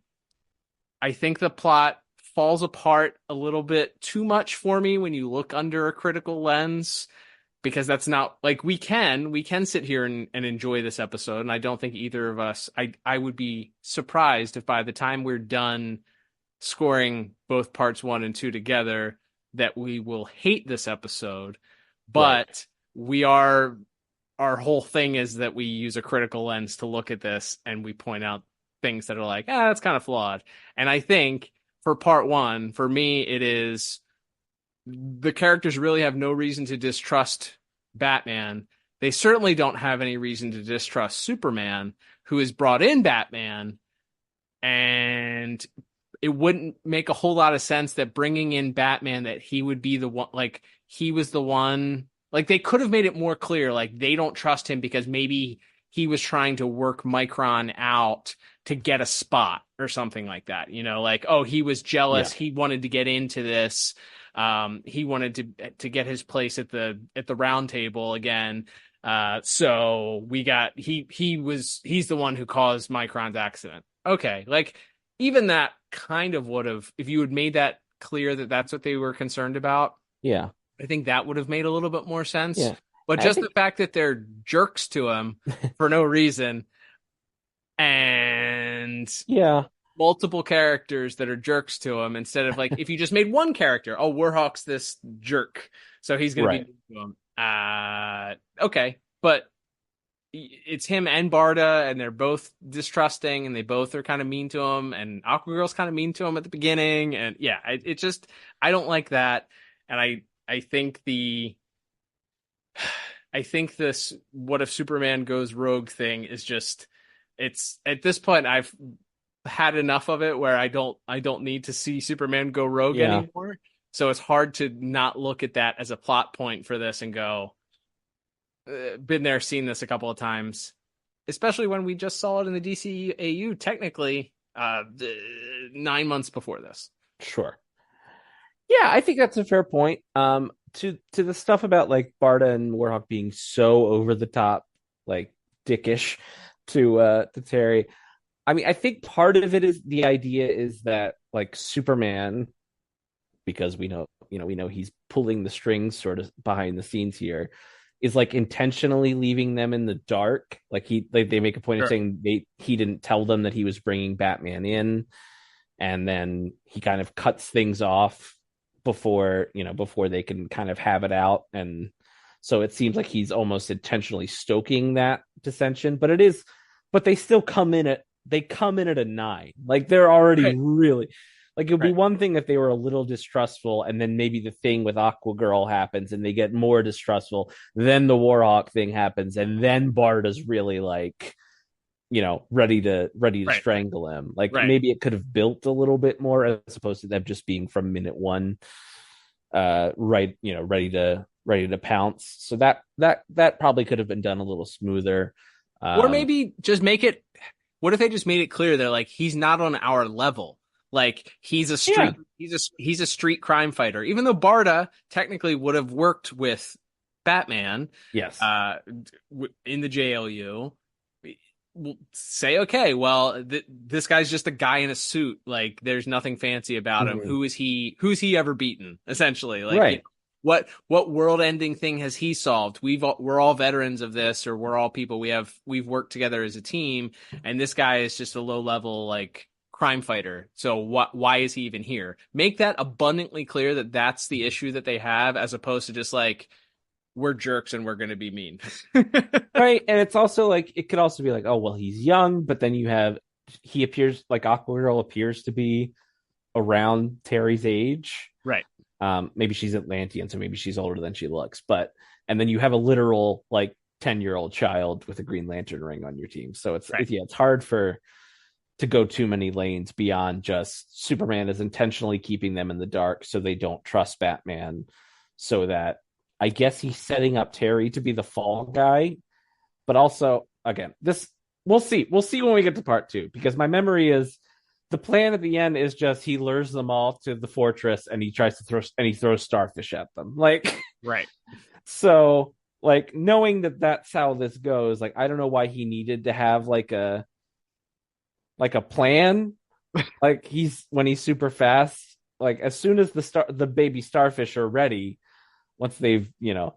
think the plot falls apart a little bit too much for me when you look under a critical lens, because that's not like we can sit here and enjoy this episode. And I don't think either of us, I would be surprised if by the time we're done scoring both parts 1 and 2 together that we will hate this episode. But right. Our whole thing is that we use a critical lens to look at this and we point out things that are like, that's kind of flawed. And I think for part 1, for me, it is the characters really have no reason to distrust Batman. They certainly don't have any reason to distrust Superman, who has brought in Batman. And it wouldn't make a whole lot of sense that bringing in Batman, that he would be the one, like he was the one, like they could have made it more clear, like they don't trust him because maybe he was trying to work Micron out to get a spot or something like that. Like, oh, he was jealous. Yeah. He wanted to get into this. He wanted to get his place at the round table again. So we got, he's the one who caused Micron's accident. Okay. Like even that kind of would have, if you had made that clear that that's what they were concerned about. Yeah. I think that would have made a little bit more sense. Yeah. But just the fact that they're jerks to him for no reason, and multiple characters that are jerks to him, instead of like if you just made one character, oh, Warhawk's this jerk, so he's going to be mean to him. Okay, but it's him and Barda, and they're both distrusting, and they both are kind of mean to him, and Aquagirl's kind of mean to him at the beginning, and it just, I don't like that, and I think this what if Superman goes rogue thing is just, it's at this point I've had enough of it where I don't need to see Superman go rogue anymore. So it's hard to not look at that as a plot point for this and go, been there, seen this a couple of times, especially when we just saw it in the DCAU technically 9 months before this. Sure. Yeah, I think that's a fair point. To the stuff about like Barda and Warhawk being so over the top, like dickish to Terry. I mean, I think part of it is the idea is that like Superman, because we know he's pulling the strings sort of behind the scenes here, is like intentionally leaving them in the dark. Like they make a point of saying he didn't tell them that he was bringing Batman in, and then he kind of cuts things off before they can kind of have it out. And so it seems like he's almost intentionally stoking that dissension, but they still come in at a 9. Like they're already really, like it would be one thing if they were a little distrustful, and then maybe the thing with Aquagirl happens and they get more distrustful, then the Warhawk thing happens, and then Barda's really like ready to Right. strangle him. Like Right. maybe it could have built a little bit more as opposed to them just being from minute one, right, ready to pounce. So that probably could have been done a little smoother. Or maybe just make it. What if they just made it clear they're like, he's not on our level. Like he's a street, he's a street crime fighter. Even though Barda technically would have worked with Batman, yes, in the JLU, we'll say, okay, well, this guy's just a guy in a suit. Like there's nothing fancy about him. Who's he ever beaten? Essentially, like right. What world-ending thing has he solved? We're all veterans of this, or we're all people we've worked together as a team, and this guy is just a low-level like crime fighter. So why is he even here? Make that abundantly clear that that's the issue that they have, as opposed to just like we're jerks and we're going to be mean. Right, and it's also like it could also be like, oh well, he's young, but then he appears like Aquagirl appears to be around Terry's age, right? Maybe she's Atlantean, so maybe she's older than she looks. And then you have a literal like 10-year-old child with a Green Lantern ring on your team. So it's hard to go too many lanes beyond just Superman is intentionally keeping them in the dark so they don't trust Batman. So that I guess he's setting up Terry to be the fall guy. But also, again, this we'll see. We'll see when we get to part 2, because my memory is the plan at the end is just he lures them all to the fortress and he throws starfish at them. Like, right. So like knowing that that's how this goes, like I don't know why he needed to have like a plan. Like when he's super fast, like as soon as the baby starfish are ready, once they've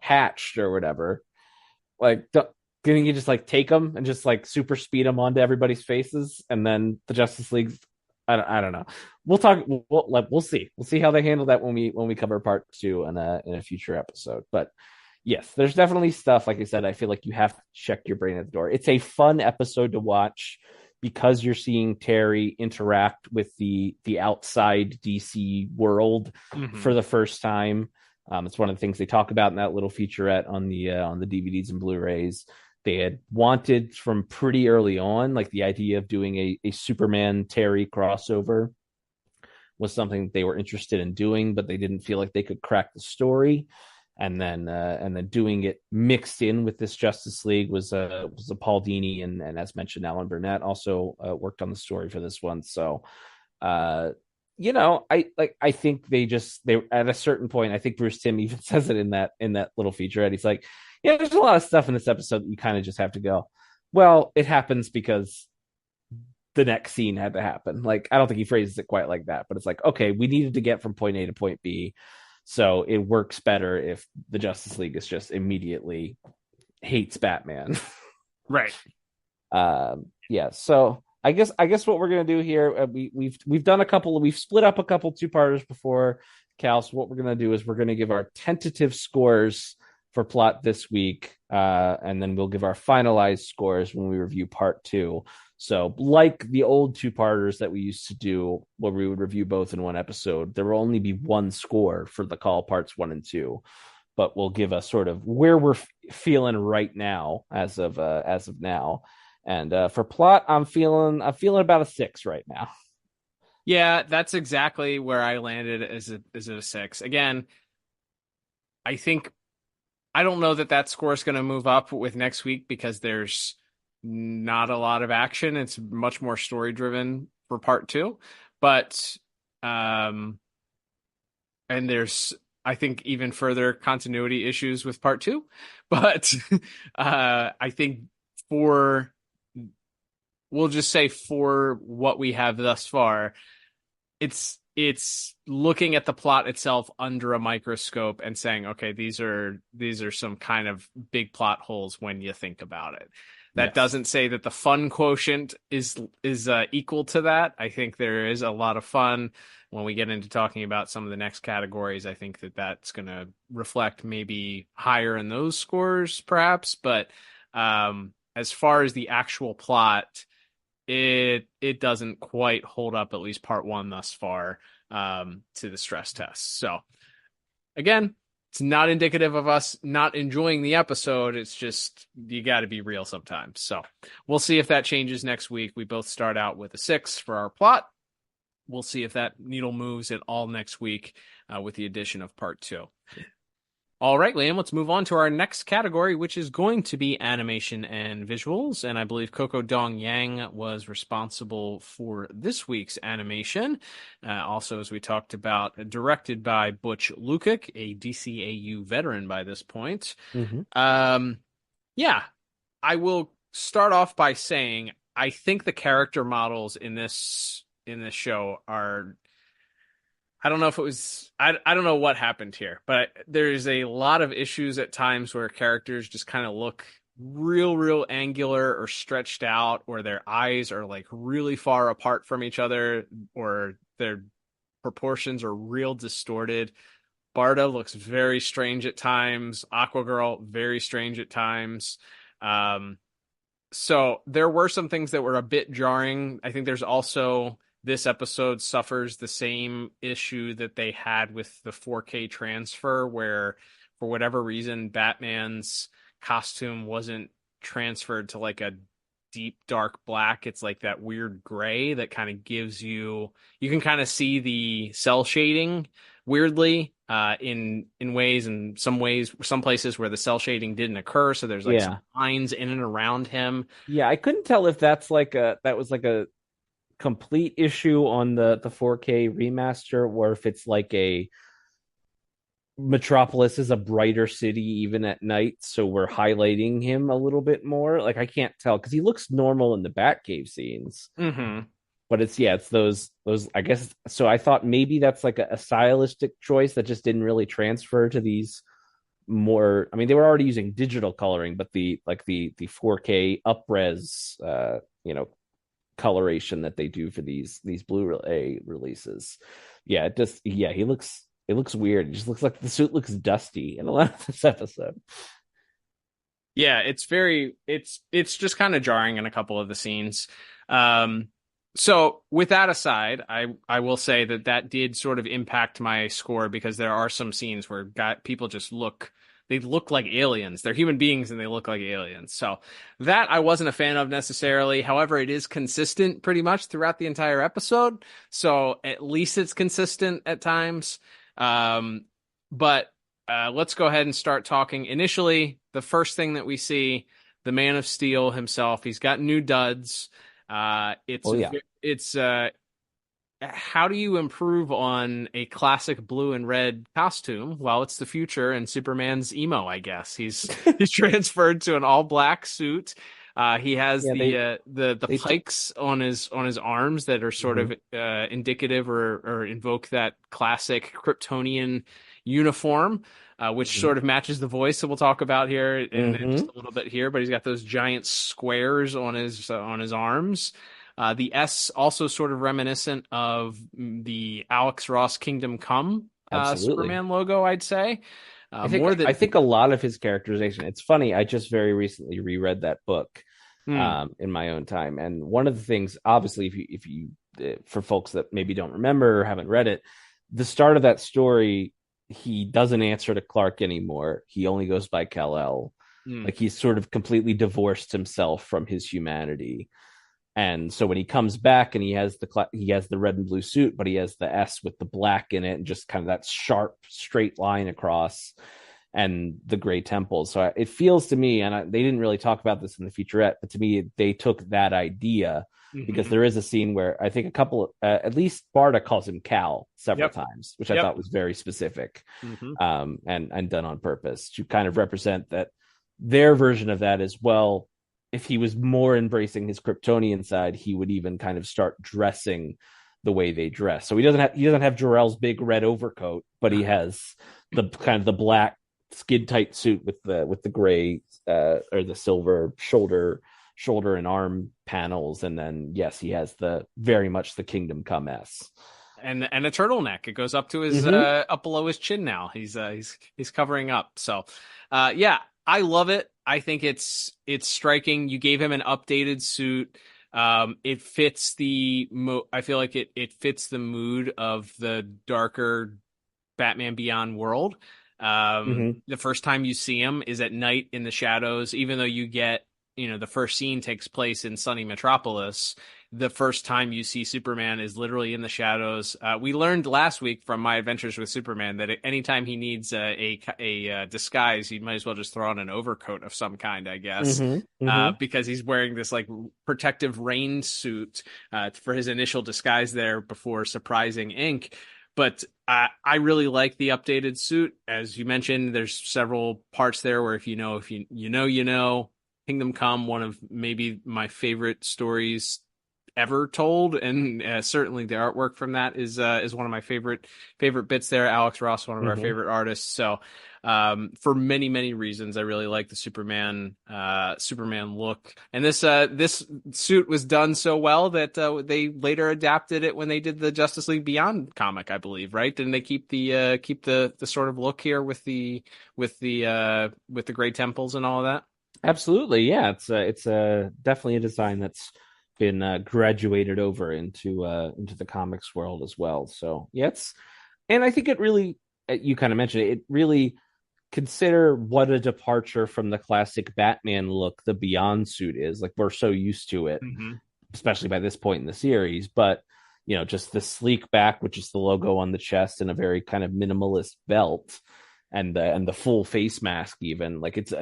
hatched or whatever, like can you just like take them and just like super speed them onto everybody's faces, and then the Justice League. I don't know. We'll talk. We'll see. We'll see how they handle that when we cover part 2 in a future episode. But yes, there's definitely stuff. Like I said, I feel like you have to check your brain at the door. It's a fun episode to watch because you're seeing Terry interact with the outside DC world for the first time. It's one of the things they talk about in that little featurette on the DVDs and Blu-rays. They had wanted from pretty early on, like the idea of doing a Superman Terry crossover was something they were interested in doing, but they didn't feel like they could crack the story. And then doing it mixed in with this Justice League was a Paul Dini and as mentioned, Alan Burnett also worked on the story for this one. So I think they at a certain point, I think Bruce Timm even says it in that little featurette. He's like, yeah, there's a lot of stuff in this episode that you kind of just have to go, well, it happens because the next scene had to happen. Like, I don't think he phrases it quite like that, but it's like, okay, we needed to get from point A to point B. So it works better if the Justice League is just immediately hates Batman. Right. Yeah. So I guess what we're gonna do here, we've done we've split up a couple 2-parters before, Cal. So what we're gonna do is we're gonna give our tentative scores for plot this week, and then we'll give our finalized scores when we review part 2. So like the old 2-parters that we used to do where we would review both in one episode, there will only be one score for the call parts 1 and 2, but we'll give us sort of where we're feeling right now as of now. And for plot, I'm feeling about a 6 right now. Yeah, that's exactly where I landed as a 6. Again, I don't know that score is going to move up with next week because there's not a lot of action. It's much more story driven for part 2, but and there's I think even further continuity issues with part 2, but I think we'll just say for what we have thus far, it's looking at the plot itself under a microscope and saying, okay, these are some kind of big plot holes when you think about it. That doesn't say that the fun quotient is equal to that. I think there is a lot of fun when we get into talking about some of the next categories. I think that's going to reflect maybe higher in those scores, perhaps. But as far as the actual plot, it doesn't quite hold up, at least part 1 thus far, to the stress test. So again, it's not indicative of us not enjoying the episode. It's just, you got to be real sometimes. So we'll see if that changes next week. We both start out with a 6 for our plot. We'll see if that needle moves at all next week with the addition of part 2. All right, Liam, let's move on to our next category, which is going to be animation and visuals. And I believe Coco Dong Yang was responsible for this week's animation. Also, as we talked about, directed by Butch Lukic, a DCAU veteran by this point. Yeah, I will start off by saying I think the character models in this show are... I don't know if it was, I don't know what happened here, but there's a lot of issues at times where characters just kind of look real angular or stretched out, or their eyes are like really far apart from each other, or their proportions are real distorted. Barda looks very strange at times. Aquagirl, very strange at times. So there were some things that were a bit jarring. I think there's also... This episode suffers the same issue that they had with the 4K transfer, where for whatever reason, Batman's costume wasn't transferred to like a deep dark black. It's like that weird gray that kind of gives you can kind of see the cell shading weirdly in ways, and some places where the cell shading didn't occur. So there's like some lines in and around him. Yeah, I couldn't tell if that was like a complete issue on the 4K remaster, or if it's like a Metropolis is a brighter city even at night, so we're highlighting him a little bit more. Like, I can't tell because he looks normal in the Batcave scenes. But it's those I guess. So I thought maybe that's like a stylistic choice that just didn't really transfer to these more. I mean, they were already using digital coloring, but the 4K up-res coloration that they do for these Blu-ray releases. It looks weird. It just looks like the suit looks dusty in a lot of this episode. Yeah, it's just kind of jarring in a couple of the scenes. So with that aside, I will say that did sort of impact my score, because there are some scenes where people just look like aliens. They're human beings and they look like aliens. So that I wasn't a fan of necessarily. However, it is consistent pretty much throughout the entire episode. So at least it's consistent at times. But let's go ahead and start talking. Initially, the first thing that we see, the Man of Steel himself, he's got new duds. It's how do you improve on a classic blue and red costume? Well, it's the future and Superman's emo, I guess. He's transferred to an all black suit. He has the pikes on his arms that are sort of indicative or invoke that classic Kryptonian uniform, which sort of matches the voice that we'll talk about here in just a little bit here. But he's got those giant squares on his arms. The S also sort of reminiscent of the Alex Ross Kingdom Come Superman logo, I'd say. I think a lot of his characterization. It's funny. I just very recently reread that book in my own time, and one of the things, obviously, if you for folks that maybe don't remember or haven't read it, the start of that story, he doesn't answer to Clark anymore. He only goes by Kal-El. Like, he's sort of completely divorced himself from his humanity. And so when he comes back and he has the red and blue suit, but he has the S with the black in it and just kind of that sharp straight line across, and the gray temples. So it feels to me, and they didn't really talk about this in the featurette, but to me, they took that idea, because there is a scene where I think at least Barda calls him Cal several times, which I thought was very specific, and done on purpose to kind of represent that their version of that as well. If he was more embracing his Kryptonian side, he would even kind of start dressing the way they dress. So he doesn't have Jor-El's big red overcoat, but he has the kind of the black skid tight suit with the gray or the silver shoulder and arm panels, and then he has very much the Kingdom Come S. And a turtleneck. It goes up to his up below his chin now. He's covering up. So I love it. I think it's striking. You gave him an updated suit. It fits I feel like it fits the mood of the darker Batman Beyond world. The first time you see him is at night in the shadows, even though you get, the first scene takes place in sunny Metropolis. The first time you see Superman is literally in the shadows. We learned last week from My Adventures with Superman that anytime he needs a disguise, he might as well just throw on an overcoat of some kind, I guess, because he's wearing this like protective rain suit for his initial disguise there before surprising Ink. But I really like the updated suit. As you mentioned, there's several parts there where if you know. Kingdom Come, one of maybe my favorite stories ever told, and certainly the artwork from that is one of my favorite bits there. Alex Ross, one of our favorite artists. So for many reasons, I really like the Superman look, and this suit was done so well that they later adapted it when they did the Justice League Beyond comic, I believe, right? Didn't they keep the sort of look here with the gray temples and all of that? Absolutely, yeah. It's definitely a design that's been graduated over into the comics world as well. So yeah, and I think it really, you kind of mentioned it really, consider what a departure from the classic Batman look the Beyond suit is. Like, we're so used to it, especially by this point in the series. But just the sleek back, which is the logo on the chest, and a very kind of minimalist belt. And the full face mask, even like it's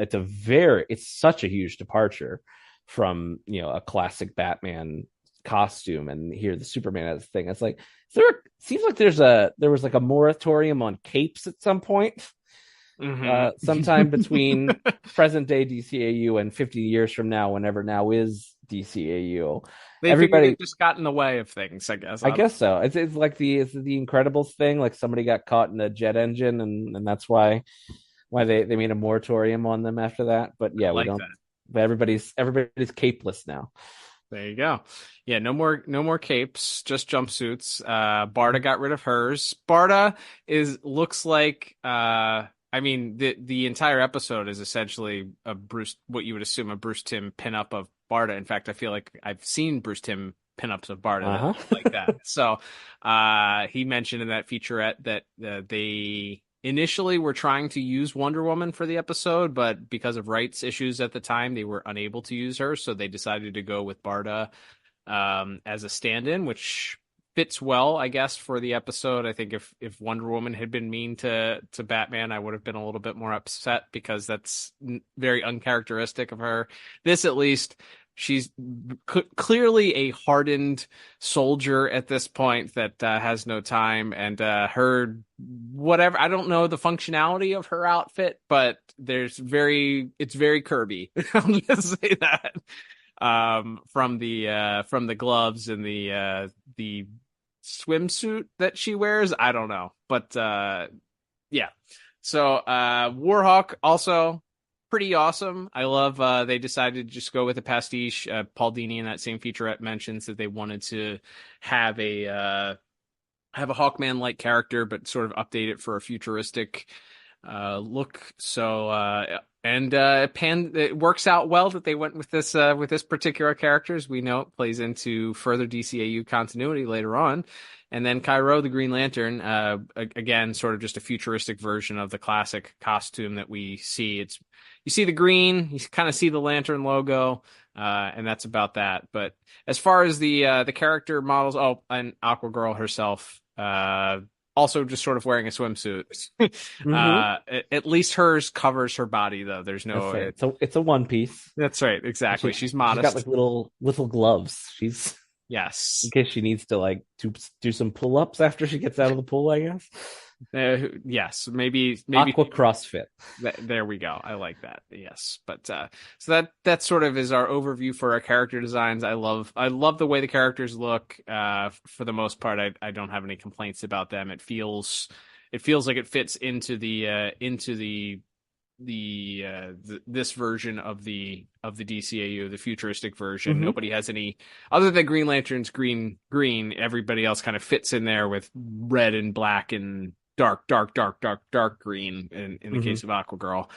such a huge departure from a classic Batman costume, and here the Superman has a thing. It's like seems like there was like a moratorium on capes at some point, sometime between present day DCAU and 50 years from now, whenever now is DCAU. Everybody just got in the way of things, I guess. I guess so. It's like the Incredibles thing. Like somebody got caught in a jet engine, and that's why they made a moratorium on them after that. But yeah, we don't. That. But everybody's capeless now. There you go. Yeah, no more capes, just jumpsuits. Barda got rid of hers. Barda looks like the entire episode is essentially what you would assume a Bruce Timm pinup of Barda. In fact, I feel like I've seen Bruce Timm pinups of Barda like that. So he mentioned in that featurette that they initially were trying to use Wonder Woman for the episode, but because of rights issues at the time, they were unable to use her. So they decided to go with Barda as a stand-in, which fits well, I guess, for the episode. I think if Wonder Woman had been mean to Batman, I would have been a little bit more upset, because that's very uncharacteristic of her. This, at least, she's clearly a hardened soldier at this point that has no time, and her whatever, I don't know the functionality of her outfit, but it's very Kirby. I'll just say that. From the gloves and the swimsuit that she wears, I don't know, but yeah. So Warhawk also pretty awesome. I love they decided to just go with a pastiche. Paul Dini in that same featurette mentions that they wanted to have a Hawkman-like character, but sort of update it for a futuristic look. So it works out well that they went with this particular character. As we know, it plays into further DCAU continuity later on. And then Cairo, the Green Lantern, again, sort of just a futuristic version of the classic costume that we see. You see the green, you kind of see the Lantern logo, and that's about that. But as far as the character models, and Aquagirl herself, also just sort of wearing a swimsuit. At least hers covers her body, though. There's no. It's a one piece. That's right. Exactly. She's modest. She's got like little gloves. She's. Yes. In case she needs to like do some pull-ups after she gets out of the pool, I guess. Yes, maybe Aqua CrossFit. There we go. I like that. Yes, but so that sort of is our overview for our character designs. I love the way the characters look. For the most part, I don't have any complaints about them. It feels like it fits into this version of the DCAU, the futuristic version. Nobody has any other than Green Lantern's green. Everybody else kind of fits in there with red and black and dark green in the case of Aquagirl.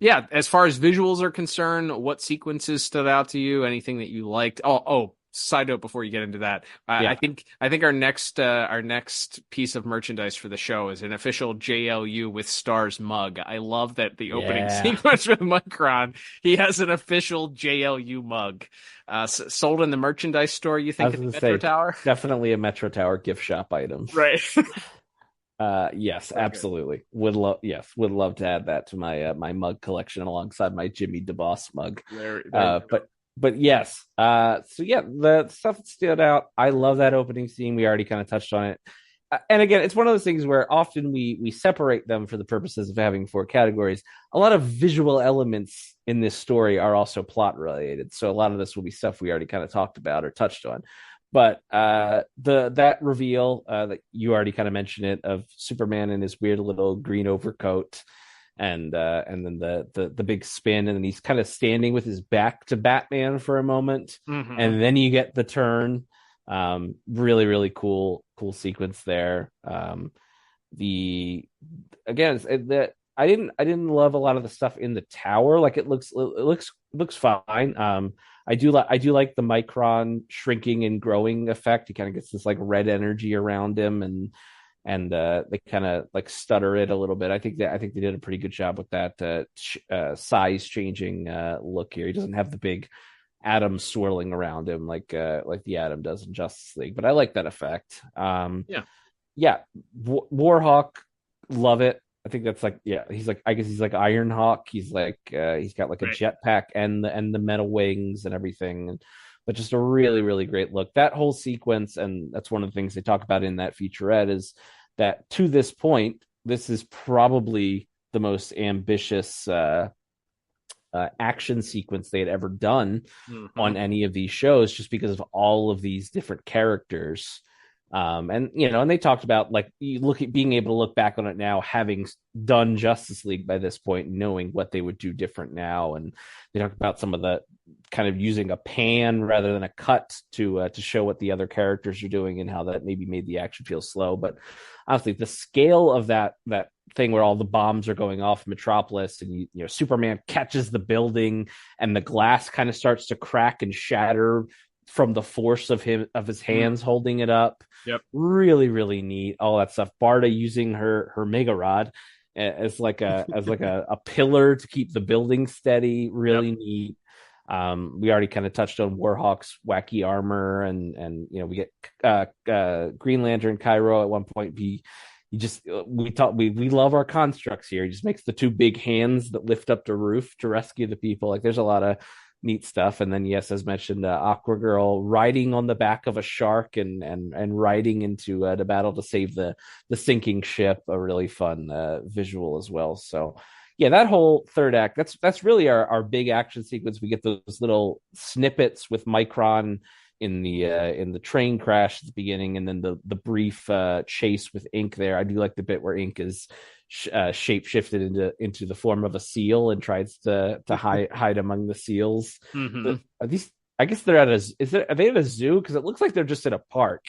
Yeah, as far as visuals are concerned, what sequences stood out to you? Anything that you liked? Oh, side note before you get into that, Yeah. I think our next piece of merchandise for the show is an official JLU with stars mug. I love that the opening sequence with Micron, he has an official JLU mug, sold in the merchandise store. You think at the Metro Tower? Definitely a Metro Tower gift shop item, right? Yes, absolutely. Would love to add that to my my mug collection alongside my Jimmy DeBoss mug. But yes, so yeah, the stuff that stood out. I love that opening scene. We already kind of touched on it, and again, it's one of those things where often we separate them for the purposes of having 4 categories. A lot of visual elements in this story are also plot related, so a lot of this will be stuff we already kind of talked about or touched on. But that reveal that you already kind of mentioned it, of Superman in his weird little green overcoat, and then the big spin, and then he's kind of standing with his back to Batman for a moment, and then you get the turn. Really, really cool sequence there. The again, that I didn't love a lot of the stuff in the tower. Like it looks fine. I do like the Micron shrinking and growing effect. He kind of gets this like red energy around him, and they kind of like stutter it a little bit. I think they did a pretty good job with that size changing look here. He doesn't have the big atom swirling around him like the Atom does in Justice League, but I like that effect. Warhawk, love it. I think that's like, yeah, he's like, I guess he's like Ironhawk. He's like he's got like a jetpack and the metal wings and everything, but just a really, really great look. That whole sequence, and that's one of the things they talk about in that featurette, is that to this point, this is probably the most ambitious action sequence they had ever done on any of these shows, just because of all of these different characters. And they talked about like being able to look back on it now, having done Justice League by this point, knowing what they would do different now. And they talked about some of the kind of using a pan rather than a cut to show what the other characters are doing and how that maybe made the action feel slow. But honestly, the scale of that thing where all the bombs are going off Metropolis, and Superman catches the building and the glass kind of starts to crack and shatter from the force of his hands holding it up. Yep. Really, really neat. All that stuff. Barda using her mega rod as like a pillar to keep the building steady. Really neat. We already kind of touched on Warhawk's wacky armor, and we get Green Lantern Cairo at one point. We love our constructs here. He just makes the 2 big hands that lift up the roof to rescue the people. Like there's a lot of neat stuff. And then, yes, as mentioned, Aqua Girl riding on the back of a shark and riding into the battle to save the sinking ship. A really fun visual as well. So yeah, that whole third act, that's really our big action sequence. We get those little snippets with Micron in the train crash at the beginning, and then the brief chase with Ink there. I do like the bit where Ink is shape shifted into the form of a seal and tries to hide among the seals. Are these? I guess they're at are they at a zoo? Because it looks like they're just at a park,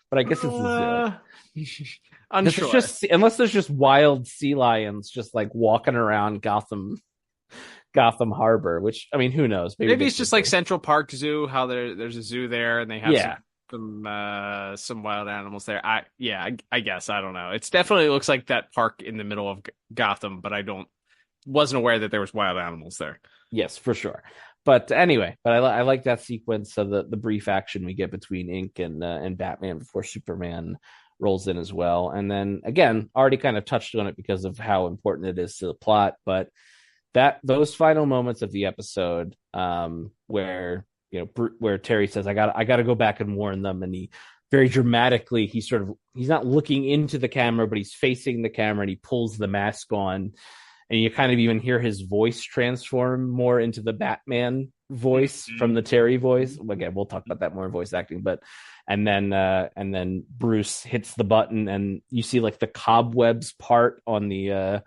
but I guess it's a zoo. Unsure. Unless there's just wild sea lions just like walking around Gotham Harbor, which, I mean, who knows? Maybe it's just like Central Park Zoo, how there's a zoo there and they have some wild animals there. I guess, I don't know. It's definitely looks like that park in the middle of Gotham, but wasn't aware that there was wild animals there. Yes, for sure. But anyway, I like that sequence of the brief action we get between Ink and Batman before Superman rolls in as well. And then again, already kind of touched on it because of how important it is to the plot, but those final moments of the episode, where Terry says, I got to go back and warn them, and he very dramatically, he's not looking into the camera, but he's facing the camera, and he pulls the mask on, and you kind of even hear his voice transform more into the Batman voice from the Terry voice. Again, we'll talk about that more in voice acting, but and then Bruce hits the button, and you see like the cobwebs part on the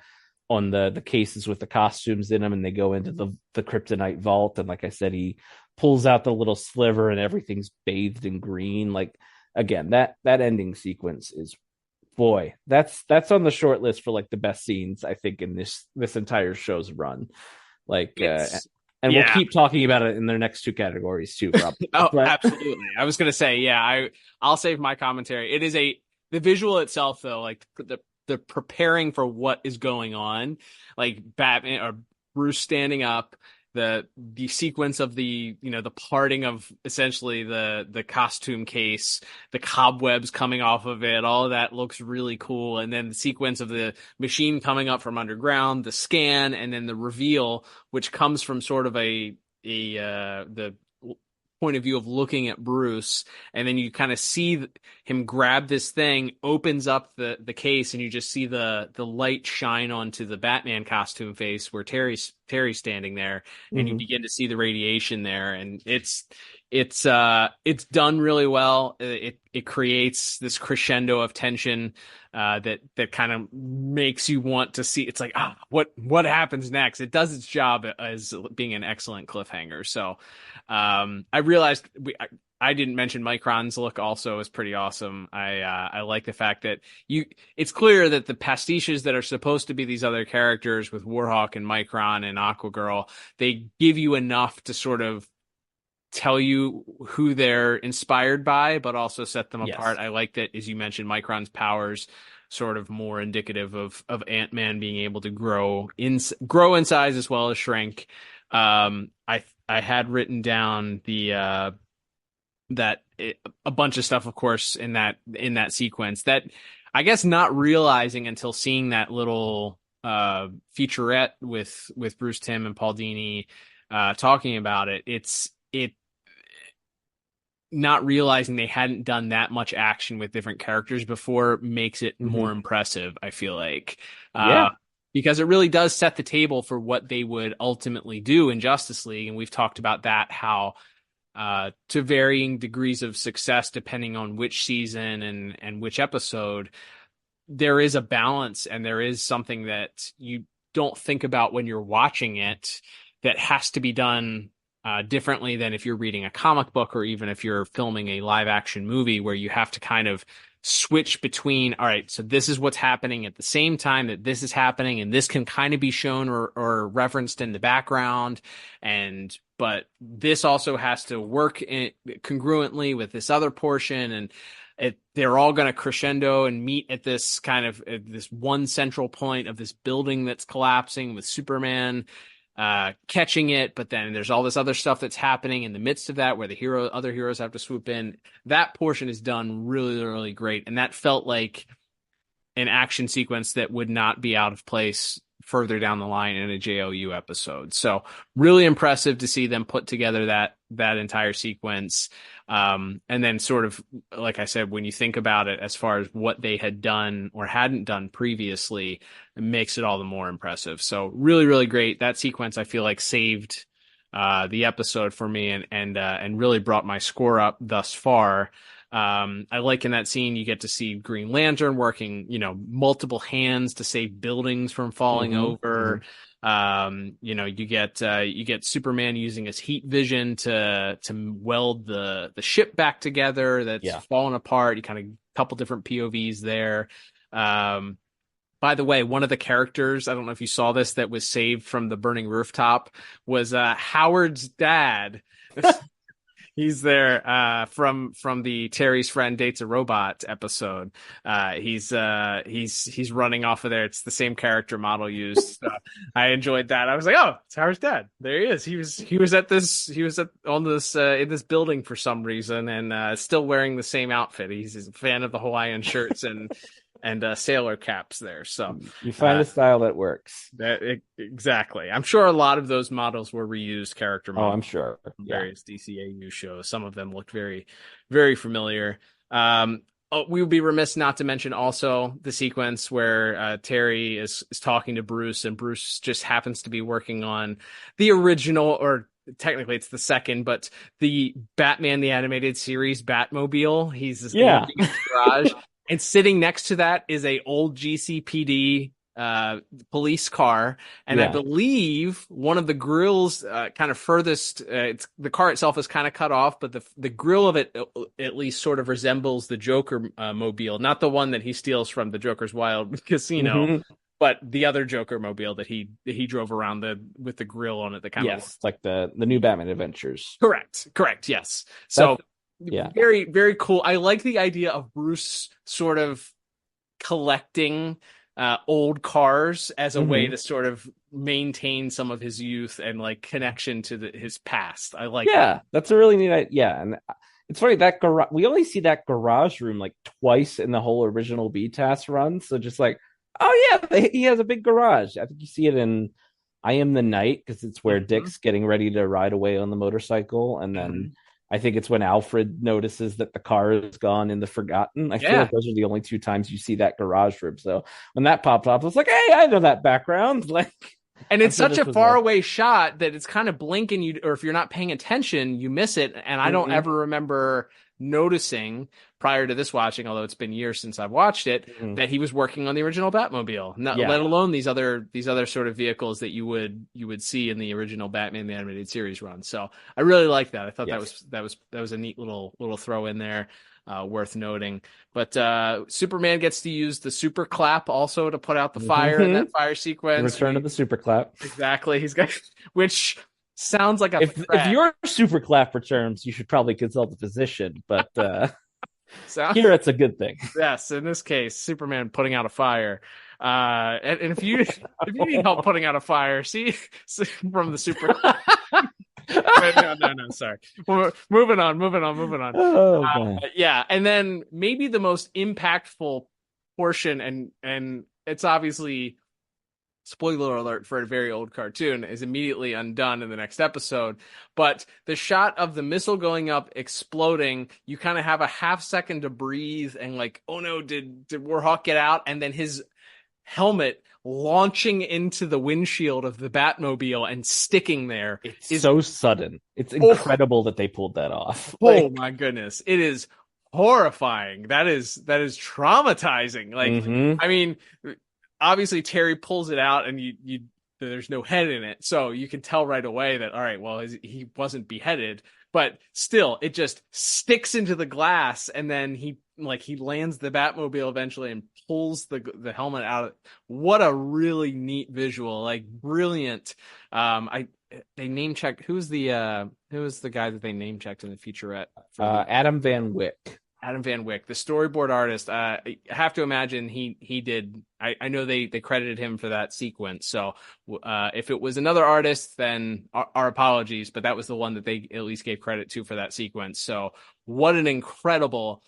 cases with the costumes in them, and they go into the kryptonite vault. And like I said, he pulls out the little sliver and everything's bathed in green. Like, again, that ending sequence is, boy, that's on the short list for like the best scenes, I think, in this entire show's run. Like, And we'll Yeah. keep talking about it in their next two categories too, Rob. Oh, absolutely. I was gonna say, yeah, I'll save my commentary. It is the visual itself though, like the preparing for what is going on, like Batman or Bruce standing up, the sequence of the parting of essentially the costume case, the cobwebs coming off of it, all of that looks really cool. And then the sequence of the machine coming up from underground, the scan, and then the reveal, which comes from sort of the point of view of looking at Bruce, and then you kind of see him grab this thing, opens up the case, and you just see the light shine onto the Batman costume face where Terry's standing there, and you begin to see the radiation there, and it's done really well. It creates this crescendo of tension that kind of makes you want to see. It's like, what happens next? It does its job as being an excellent cliffhanger. So I realized I didn't mention Micron's look also is pretty awesome. I like the fact that it's clear that the pastiches that are supposed to be these other characters with Warhawk and Micron and Aquagirl, they give you enough to sort of tell you who they're inspired by, but also set them apart. I like that, as you mentioned, Micron's powers sort of more indicative of Ant-Man being able to grow in size as well as shrink. I had written down a bunch of stuff, of course, in that sequence that I guess not realizing until seeing that little featurette with Bruce Timm and Paul Dini talking about it. It not realizing they hadn't done that much action with different characters before makes it more impressive, I feel like. Because it really does set the table for what they would ultimately do in Justice League. And we've talked about that, how to varying degrees of success, depending on which season and which episode, there is a balance and there is something that you don't think about when you're watching it that has to be done differently than if you're reading a comic book or even if you're filming a live action movie, where you have to kind of switch between, all right, so this is what's happening at the same time that this is happening, and this can kind of be shown or referenced in the background, but this also has to work congruently with this other portion, and they're all going to crescendo and meet at this kind of this one central point of this building that's collapsing with Superman catching it, but then there's all this other stuff that's happening in the midst of that where other heroes have to swoop in. That portion is done really, really great, and that felt like an action sequence that would not be out of place further down the line in a JLU episode. So really impressive to see them put together that entire sequence. And then sort of, like I said, when you think about it, as far as what they had done or hadn't done previously, it makes it all the more impressive. So really, really great. That sequence, I feel like, saved the episode for me and really brought my score up thus far. I like in that scene, you get to see Green Lantern working, multiple hands to save buildings from falling over. You get Superman using his heat vision to weld the ship back together that's fallen apart. You kind of couple different POVs there. By the way, one of the characters, I don't know if you saw this, that was saved from the burning rooftop was Howard's dad. He's there from the Terry's Friend Dates a Robot episode. He's running off of there. It's the same character model used. So I enjoyed that. I was like, oh, it's Howard's dad. There he is. He was in this building for some reason and still wearing the same outfit. He's a fan of the Hawaiian shirts and sailor caps there. So you find a style that works. Exactly. I'm sure a lot of those models were reused character models. Oh, I'm sure. Various DCAU shows. Some of them looked very, very familiar. We would be remiss not to mention also the sequence where Terry is talking to Bruce, and Bruce just happens to be working on the original, or technically it's the second, but the Batman the Animated Series Batmobile. He's in his garage. And sitting next to that is a old GCPD police car, and I believe one of the grills kind of furthest. The car itself is kind of cut off, but the grill of it at least sort of resembles the Joker mobile, not the one that he steals from the Joker's Wild Casino. but the other Joker mobile that he drove around with the grill on it, that kind of Yes, like the new Batman Adventures. Correct. Yes. So yeah, very, very cool. I like the idea of Bruce sort of collecting old cars as a way to sort of maintain some of his youth and like connection to his past. I like that. That's a really neat idea. Yeah, and it's funny that we only see that garage room like twice in the whole original BTAS run. So just like, oh yeah, he has a big garage. I think you see it in I Am the Night because it's where Dick's getting ready to ride away on the motorcycle, and then I think it's when Alfred notices that the car is gone in the Forgotten. I feel like those are the only two times you see that garage room. So when that popped up, I was like, hey, I know that background. Like, and it's such a far away shot that it's kind of blinking you, or if you're not paying attention, you miss it. And I don't ever remember noticing prior to this watching, although it's been years since I've watched it, that he was working on the original Batmobile, let alone these other sort of vehicles that you would see in the original Batman the Animated Series run. So I really like that. I thought that was a neat little throw in there, worth noting. But Superman gets to use the super clap also to put out the fire in that fire sequence. The return of the super clap. Exactly. He's got which sounds like if your super clap returns, you should probably consult a physician, but here it's a good thing. Yes, in this case, Superman putting out a fire. And if you need help putting out a fire, see from the super. no, sorry. Moving on. Oh, yeah, and then maybe the most impactful portion, and it's obviously, spoiler alert for a very old cartoon, is immediately undone in the next episode. But the shot of the missile going up, exploding, you kind of have a half second to breathe and like, oh no, did Warhawk get out? And then his helmet launching into the windshield of the Batmobile and sticking there. It's so sudden. It's incredible that they pulled that off. Oh my goodness. It is horrifying. That is traumatizing. Like, I mean, obviously Terry pulls it out and you there's no head in it. So you can tell right away that, all right, well, he wasn't beheaded, but still it just sticks into the glass. And then he lands the Batmobile eventually and pulls the helmet out. What a really neat visual, like brilliant. They name checked. Who was the guy that they name checked in the featurette? Adam Van Wyck. Adam Van Wyck, the storyboard artist. I have to imagine he did. I know they credited him for that sequence. So if it was another artist, then our apologies. But that was the one that they at least gave credit to for that sequence. So what an incredible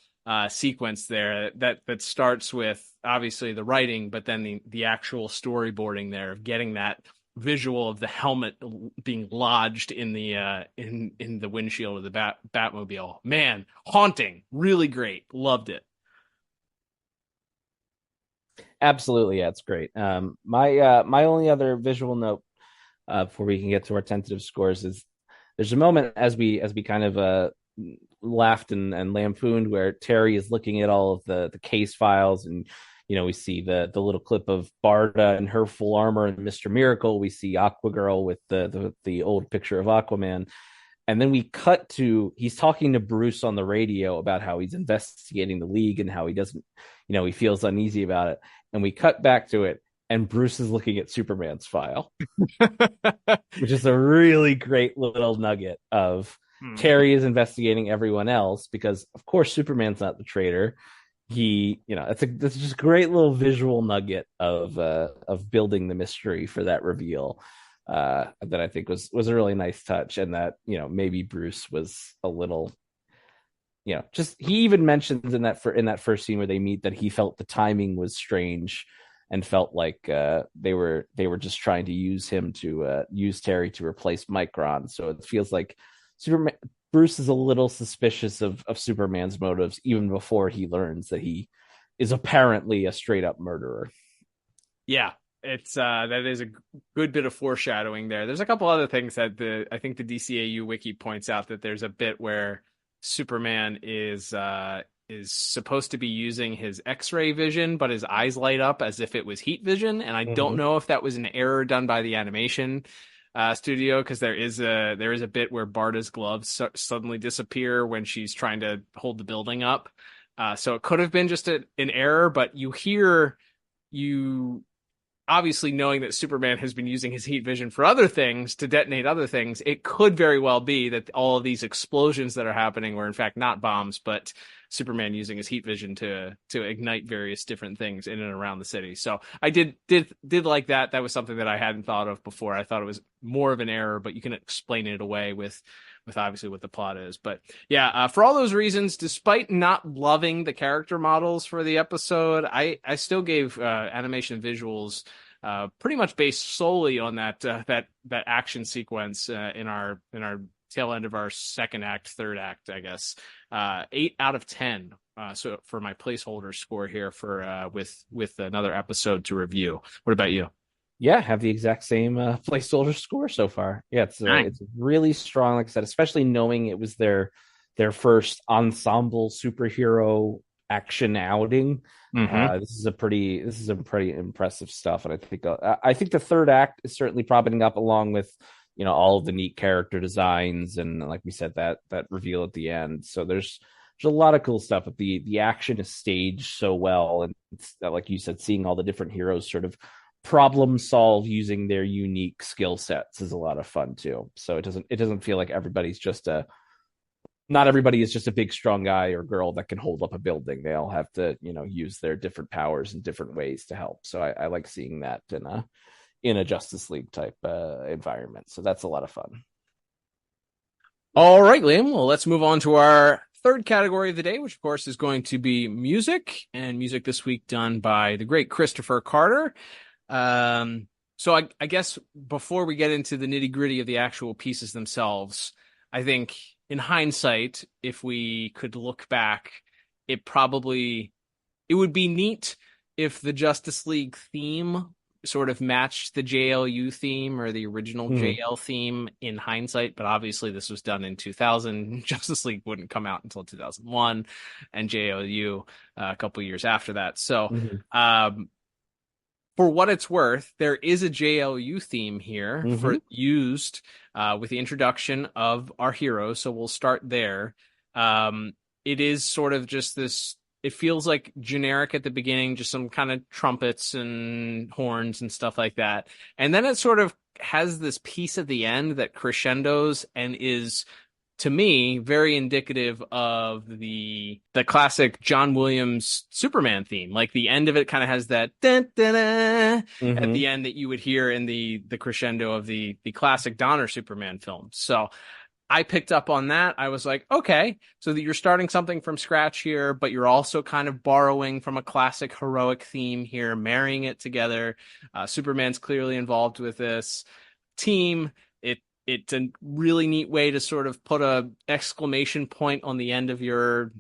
sequence there that starts with obviously the writing, but then the actual storyboarding there of getting that visual of the helmet being lodged in the in the windshield of the Batmobile. Man, haunting, really great, loved it. Absolutely, yeah, it's great. My only other visual note before we can get to our tentative scores is there's a moment as we kind of laughed and lampooned where Terry is looking at all of the case files, and we see the little clip of Barda in her full armor and Mr. Miracle. We see Aquagirl with the old picture of Aquaman. And then we cut to he's talking to Bruce on the radio about how he's investigating the League and how he doesn't, he feels uneasy about it. And we cut back to it, and Bruce is looking at Superman's file, which is a really great little nugget of Terry is investigating everyone else because, of course, Superman's not the traitor. It's just a great little visual nugget of building the mystery for that reveal that I think was a really nice touch, and that maybe Bruce was a little just he even mentions in that first scene where they meet that he felt the timing was strange and felt like they were just trying to use him to use Terry to replace Micron. So it feels like Bruce is a little suspicious of Superman's motives even before he learns that he is apparently a straight up murderer. Yeah, it's that is a good bit of foreshadowing there. There's a couple other things that I think the DCAU wiki points out, that there's a bit where Superman is supposed to be using his X-ray vision, but his eyes light up as if it was heat vision, and I don't know if that was an error done by the animation studio, because there is a bit where Barda's gloves suddenly disappear when she's trying to hold the building up. So it could have been just an error, but obviously knowing that Superman has been using his heat vision for other things to detonate other things, it could very well be that all of these explosions that are happening were in fact not bombs, but Superman using his heat vision to ignite various different things in and around the city. So I did like that. That was something that I hadn't thought of before. I thought it was more of an error, but you can explain it away with obviously what the plot is. But yeah, for all those reasons, despite not loving the character models for the episode, I still gave animation visuals pretty much based solely on that action sequence in our tail end of our second act, third act, I guess. 8 out of 10. So for my placeholder score here for with another episode to review. What about you? Yeah, have the exact same placeholder score so far. Yeah, it's really strong, like I said, especially knowing it was their first ensemble superhero action outing. This is some pretty impressive stuff, and I think the third act is certainly propping up, along with all of the neat character designs and, like we said, that reveal at the end. So there's a lot of cool stuff, but the action is staged so well, and it's, like you said, seeing all the different heroes sort of problem solve using their unique skill sets is a lot of fun too. So it doesn't feel like not everybody is just a big strong guy or girl that can hold up a building. They all have to use their different powers in different ways to help. So I like seeing that in a Justice League type environment. So that's a lot of fun. All right, Liam. Well, let's move on to our third category of the day, which of course is going to be music, and music this week done by the great Christopher Carter. So I guess before we get into the nitty gritty of the actual pieces themselves, I think in hindsight, if we could look back, it would be neat if the Justice League theme sort of matched the JLU theme or the original JL theme in hindsight. But obviously this was done in 2000. Justice League wouldn't come out until 2001 and JLU a couple years after that. So, for what it's worth, there is a JLU theme here used with the introduction of our heroes. So we'll start there. It is sort of just this, it feels like generic at the beginning, just some kind of trumpets and horns and stuff like that. And then it sort of has this piece at the end that crescendos and is, to me, very indicative of the classic John Williams Superman theme. Like the end of it kind of has that at the end that you would hear in the crescendo of the classic Donner Superman film. So I picked up on that. I was like, okay, so that you're starting something from scratch here, but you're also kind of borrowing from a classic heroic theme here, marrying it together. Superman's clearly involved with this team. It's a really neat way to sort of put a exclamation point on the end of your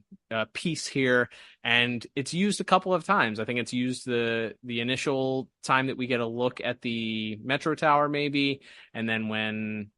piece here. And it's used a couple of times. I think it's used the initial time that we get a look at the Metro Tower, maybe. And then when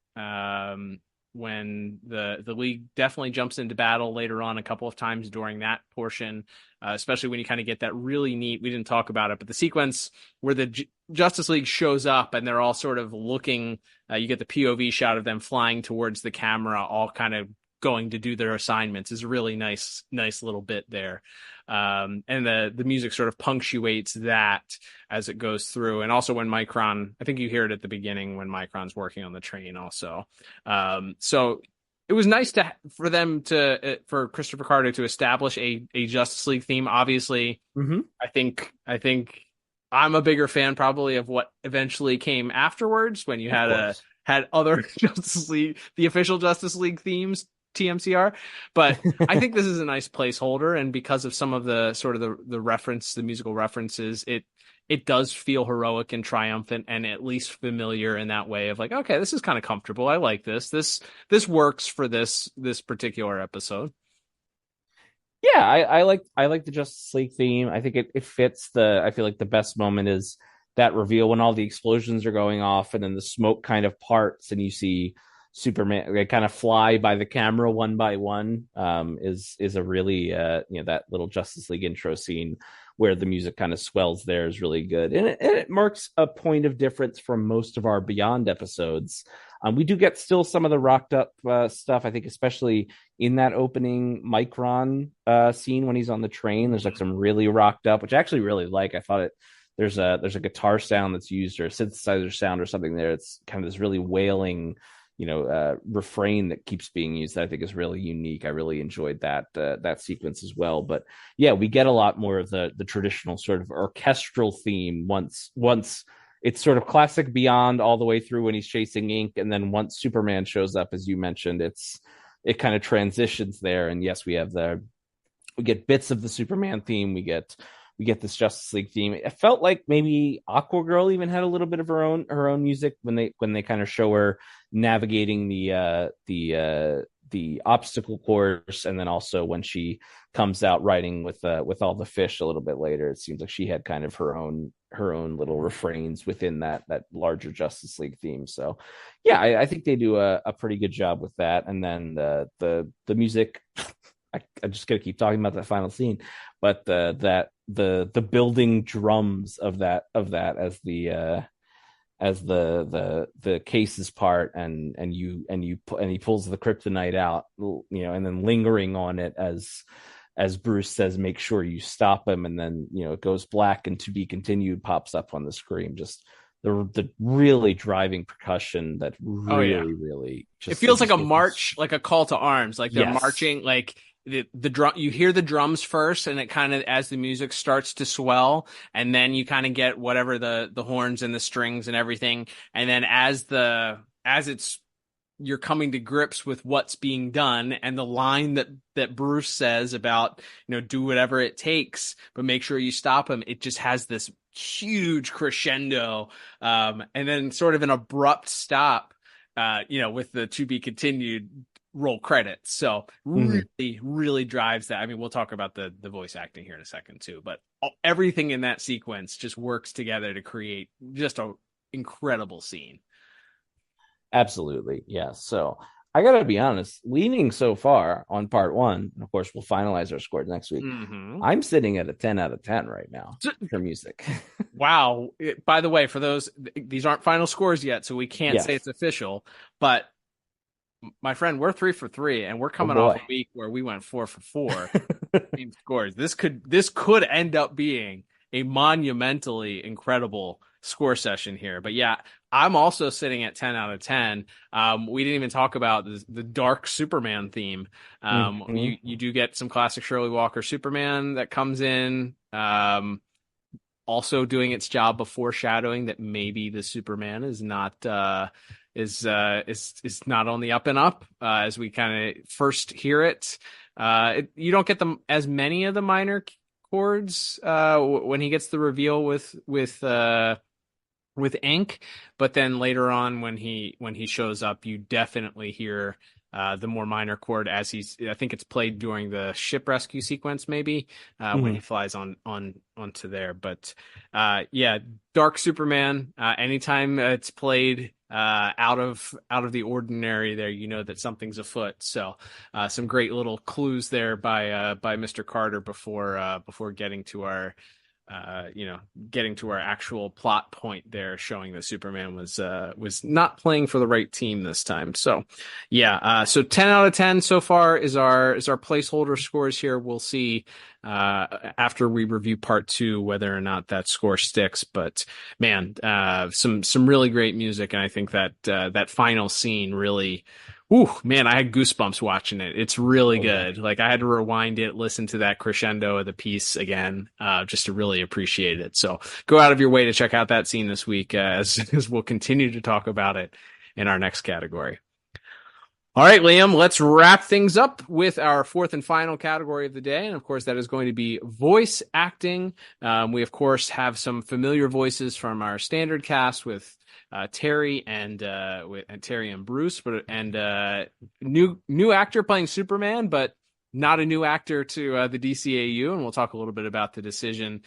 the League definitely jumps into battle later on a couple of times during that portion, especially when you kind of get that really neat, we didn't talk about it, but the sequence where the Justice League shows up and they're all sort of looking, you get the POV shot of them flying towards the camera, all kind of going to do their assignments, is a really nice little bit there. And the music sort of punctuates that as it goes through. And also when Micron, I think you hear it at the beginning when Micron's working on the train also. So it was nice for Christopher Carter to establish a Justice League theme. Obviously, I think I'm a bigger fan probably of what eventually came afterwards when you had other Justice League, the official Justice League themes, TMCR. But I think this is a nice placeholder, and because of some of the sort of the musical references, it does feel heroic and triumphant and at least familiar in that way of like, okay, this is kind of comfortable. I like this. This works for this particular episode. Yeah, I like the Justice League theme. I think it fits I feel like the best moment is that reveal when all the explosions are going off and then the smoke kind of parts and you see Superman, they kind of fly by the camera one by one, is a really that little Justice League intro scene where the music kind of swells there is really good, and it marks a point of difference from most of our Beyond episodes. We do get still some of the rocked up stuff, I think, especially in that opening Micron scene when he's on the train. There's like some really rocked up, which I actually really like. I thought there's a guitar sound that's used, or a synthesizer sound or something there. It's kind of this really wailing, refrain that keeps being used that I think is really unique. I really enjoyed that sequence as well. But yeah, we get a lot more of the traditional sort of orchestral theme once it's sort of classic Beyond all the way through when he's chasing ink, and then once Superman shows up, as you mentioned, it kind of transitions there. And yes, we get bits of the Superman theme. We get this Justice League theme. It felt like maybe Aquagirl even had a little bit of her own music when they kind of show her navigating the obstacle course, and then also when she comes out riding with all the fish a little bit later. It seems like she had kind of her own little refrains within that larger Justice League theme. So yeah, I think they do a pretty good job with that. And then the music, I'm just gonna keep talking about that final scene, but the building drums of that as the cases part, and he pulls the kryptonite out, and then lingering on it as Bruce says, make sure you stop him, and then it goes black and to be continued pops up on the screen. Just the really driving percussion that really just, it feels like a march, like a call to arms, like they're marching, like the drum. You hear the drums first, and it kind of, as the music starts to swell, and then you kind of get whatever the horns and the strings and everything, and then as you're coming to grips with what's being done, and the line that Bruce says about, do whatever it takes, but make sure you stop him. It just has this huge crescendo, and then sort of an abrupt stop, with the to be continued roll credits. So really, really drives that. I mean, we'll talk about the voice acting here in a second too, but everything in that sequence just works together to create just an incredible scene. Absolutely. Yeah. So I got to be honest, leaning so far on part one, and of course we'll finalize our scores next week. I'm sitting at a 10 out of 10 right now for music. Wow. By the way, for these aren't final scores yet, so we can't say it's official, but my friend, we're 3 for 3, and we're coming off a week where we went 4 for 4 team scores. This could end up being a monumentally incredible score session here. But yeah, I'm also sitting at 10 out of 10. We didn't even talk about the dark Superman theme. You do get some classic Shirley Walker Superman that comes in, also doing its job of foreshadowing that maybe the Superman is not is not on the up and up, as we kind of first hear it. You don't get as many of the minor chords when he gets the reveal with ink, but then later on when he shows up, you definitely hear the more minor chord as I think it's played during the ship rescue sequence, maybe when he flies onto there. But yeah, Dark Superman, anytime it's played out of the ordinary there, that something's afoot. So some great little clues there by Mr. Carter before getting to our actual plot point there, showing that Superman was not playing for the right team this time. So yeah, so 10 out of 10 so far is our placeholder scores here. We'll see after we review part 2 whether or not that score sticks. But man, some really great music, and I think that final scene really. Ooh, man, I had goosebumps watching it. It's really good. Like, I had to rewind it, listen to that crescendo of the piece again, just to really appreciate it. So go out of your way to check out that scene this week, as we'll continue to talk about it in our next category. All right, Liam, let's wrap things up with our fourth and final category of the day. And of course, that is going to be voice acting. We, of course, have some familiar voices from our standard cast with Terry and Bruce, and new actor playing Superman, but not a new actor to the DCAU. And we'll talk a little bit about the decision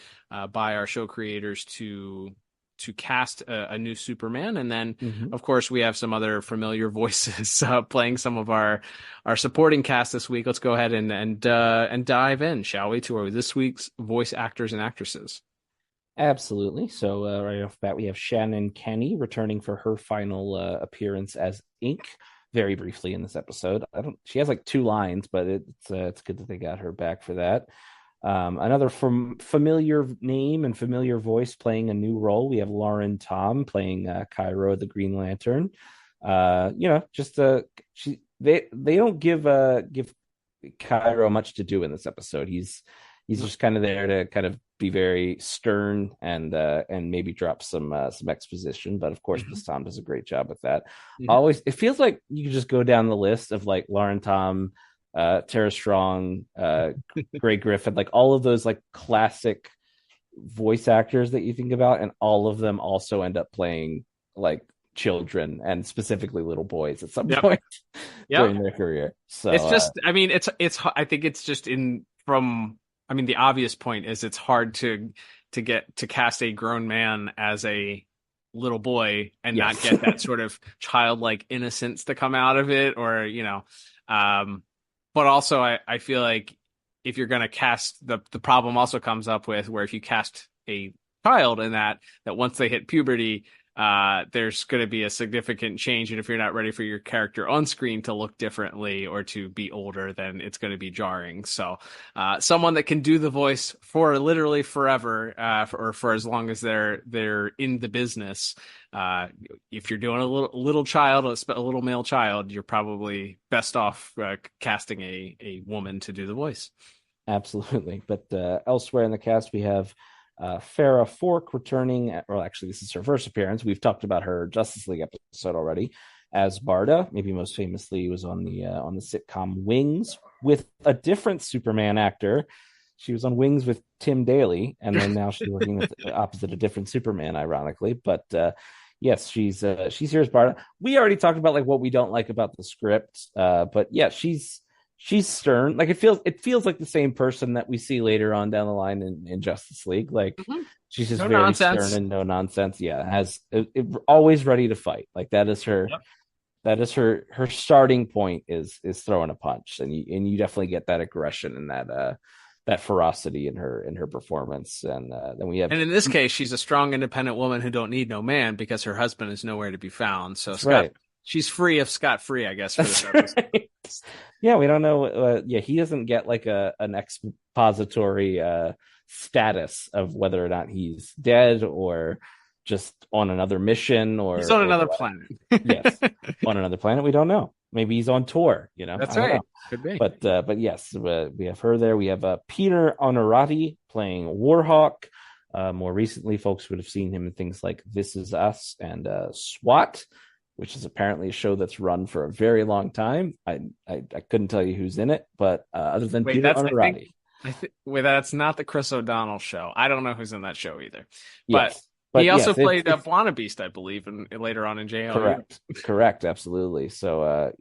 by our show creators to cast a new Superman. And then, of course, we have some other familiar voices playing some of our supporting cast this week. Let's go ahead and dive in, shall we, to this week's voice actors and actresses. Absolutely. So right off the bat, we have Shannon Kenny returning for her final appearance as Ink, very briefly in this episode. She has like 2 lines, but it's good that they got her back for that. Another from familiar name and familiar voice playing a new role. We have Lauren Tom playing Cairo the Green Lantern. Just they don't give Cairo much to do in this episode. He's just kind of there to kind of be very stern and maybe drop some exposition. But of course, Tom does a great job with that. Always, it feels like you can just go down the list of like Lauren Tom, Tara Strong, Greg Griffin, like all of those like classic voice actors that you think about, and all of them also end up playing like children and specifically little boys at some point during their career. So it's just, I mean, I think it's just the obvious point is it's hard to get to cast a grown man as a little boy and not get that sort of childlike innocence to come out of it, or but also I feel like if you're going to cast, the problem also comes up with where if you cast a child in that once they hit puberty, there's going to be a significant change, and if you're not ready for your character on screen to look differently or to be older, then it's going to be jarring. So someone that can do the voice for literally forever, or for as long as they're in the business, if you're doing a little child, a little male child, you're probably best off casting a woman to do the voice. Absolutely. But elsewhere in the cast, we have Farrah Fork returning, or actually this is her first appearance. We've talked about her Justice League episode already as Barda. Maybe most famously was on the sitcom Wings with a different Superman actor. She was on Wings with Tim Daly, and then now she's working with opposite a different Superman, ironically. But yes, she's here as Barda. We already talked about like what we don't like about the script, but yeah, she's stern. Like it feels like the same person that we see later on down the line in Justice League. Like she's just very stern and no nonsense. Yeah, has always ready to fight. Like that is her. Yep. That is her starting point is throwing a punch, and you definitely get that aggression and that ferocity in her performance. And then we have, and in this case, she's a strong, independent woman who don't need no man because her husband is nowhere to be found. So she's free of scot-free, I guess. For this episode. Right. Yeah, we don't know. He doesn't get like an expository status of whether or not he's dead or just on another mission, or he's on another planet. Yes, on another planet. We don't know. Maybe he's on tour. That's right. Could be. But yes, we have her there. We have Peter Onorati playing Warhawk. More recently, folks would have seen him in things like This Is Us and SWAT, which is apparently a show that's run for a very long time. I couldn't tell you who's in it, but other than Peter Onorati. That's not the Chris O'Donnell show. I don't know who's in that show either. But he also played Blana Beast, I believe, and later on in JL. Correct, absolutely. So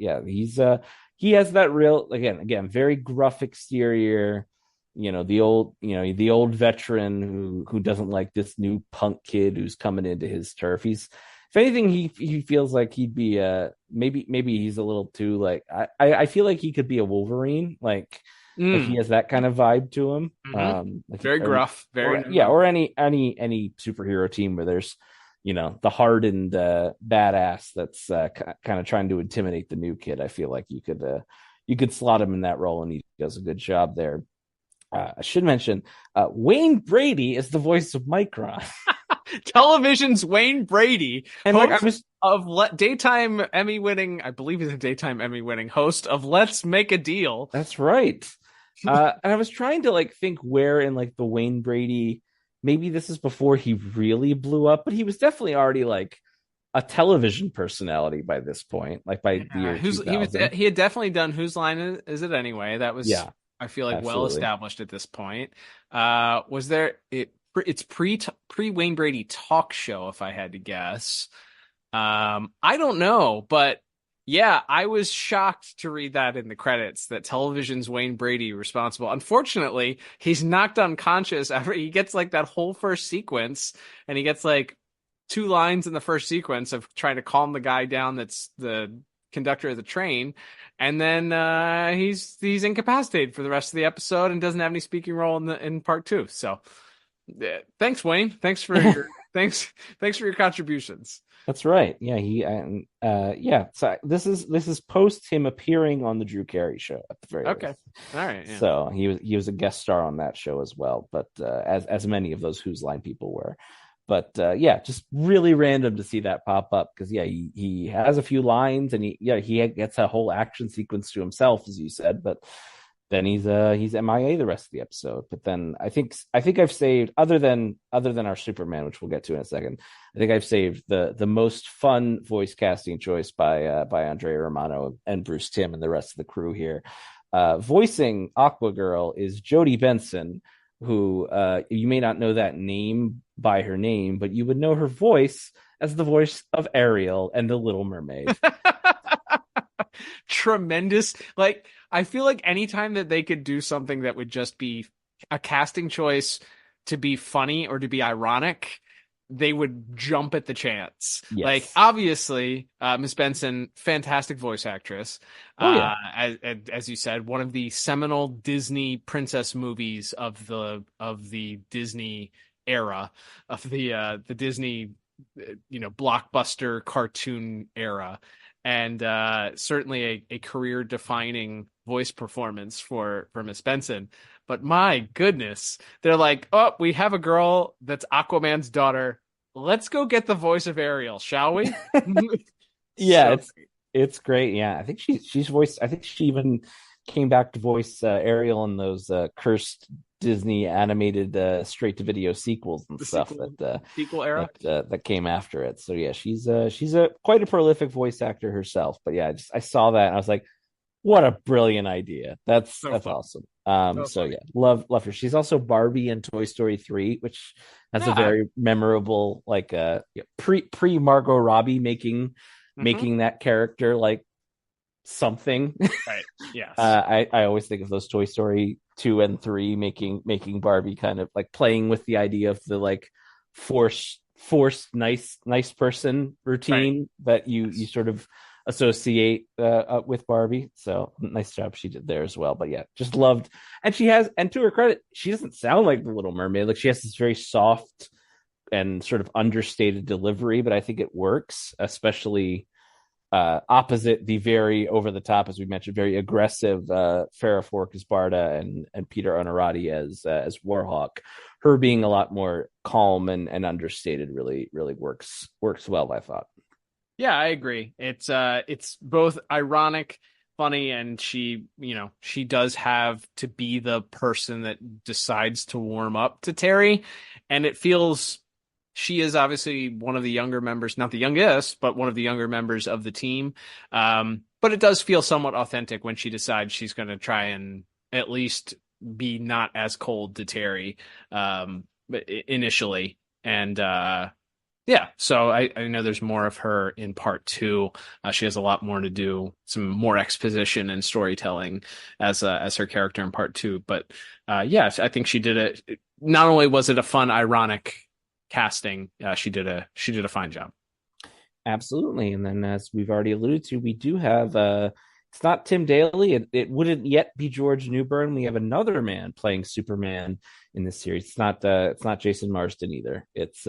he has that real, again, very gruff exterior. The old veteran who doesn't like this new punk kid who's coming into his turf. If anything, he feels like he'd be maybe he's a little too like I feel like he could be a Wolverine, like he has that kind of vibe to him. Very gruff, or any superhero team where there's the hardened badass that's kind of trying to intimidate the new kid. I feel like you could slot him in that role, and he does a good job there. I should mention Wayne Brady is the voice of Micron. Television's Wayne Brady, and daytime Emmy-winning, I believe he's a daytime Emmy-winning host of Let's Make a Deal. That's right. And I was trying to think where in the Wayne Brady, maybe this is before he really blew up, but he was definitely already a television personality by this point, by the year 2000. He had definitely done Whose Line Is It Anyway? That was, I feel like, absolutely well established at this point. Was there it's pre Wayne Brady talk show, if I had to guess. I don't know, but yeah, I was shocked to read that in the credits that television's Wayne Brady responsible. Unfortunately, he's knocked unconscious after he gets that whole first sequence, and he gets 2 lines in the first sequence of trying to calm the guy down that's the conductor of the train, and then he's incapacitated for the rest of the episode and doesn't have any speaking role in part 2. So thanks, Wayne. Thanks for your thanks for your contributions. That's right. Yeah, yeah. So this is post him appearing on the Drew Carey show at the very Okay. least. All right. Yeah. So he was a guest star on that show as well, but as many of those Who's Line people were. But yeah, just really random to see that pop up because yeah, he has a few lines and he gets a whole action sequence to himself, as you said, but then he's MIA the rest of the episode. But then I think I've saved other than our Superman, which we'll get to in a second. I think I've saved the most fun voice casting choice by Andrea Romano and Bruce Timm and the rest of the crew here. Voicing Aqua Girl is Jodie Benson, who you may not know that name by her name, but you would know her voice as the voice of Ariel and the Little Mermaid. Tremendous. Like, I feel like anytime that they could do something that would just be a casting choice to be funny or to be ironic, they would jump at the chance. Yes. Like, obviously, Miss Benson, fantastic voice actress. Oh, yeah. As you said, one of the seminal Disney princess movies of the Disney era, of the Disney blockbuster cartoon era, and certainly a career defining voice performance for Miss Benson. But my goodness, they're like, oh, we have a girl that's Aquaman's daughter. Let's go get the voice of Ariel, shall we? Yeah, it's great. Yeah, I think she's voiced. I think she even came back to voice Ariel in those cursed Disney animated straight to video sequels and stuff sequel era that came after it. So yeah, she's a quite a prolific voice actor herself. But yeah, I saw that and I was like, what a brilliant idea. That's awesome. So yeah, love her. She's also Barbie in Toy Story 3, which has a very memorable like pre Margot Robbie making that character like something. Right. Yes. I always think of those Toy Story 2 and 3 making Barbie kind of like playing with the idea of the like forced nice person routine that you sort of associate with Barbie. So nice job she did there as well. But yeah, just loved. And to her credit, she doesn't sound like the Little Mermaid. Like she has this very soft and sort of understated delivery, but I think it works, especially opposite the very over the top, as we mentioned, very aggressive Farrah Fawcett as Barda and Peter Onorati as Warhawk. Her being a lot more calm and understated really works well, I thought. Yeah, I agree. It's both ironic, funny, and she does have to be the person that decides to warm up to Terry, and it feels she is obviously one of the younger members, not the youngest, but one of the younger members of the team. But it does feel somewhat authentic when she decides she's going to try and at least be not as cold to Terry initially, and yeah, so I know there's more of her in part 2. She has a lot more to do, some more exposition and storytelling as her character in part 2. But yeah, I think she did it. Not only was it a fun, ironic casting, she did a fine job. Absolutely. And then as we've already alluded to, we do have it's not Tim Daly. It wouldn't yet be George Newbern. We have another man playing Superman in this series. It's not Jason Marsden either. It's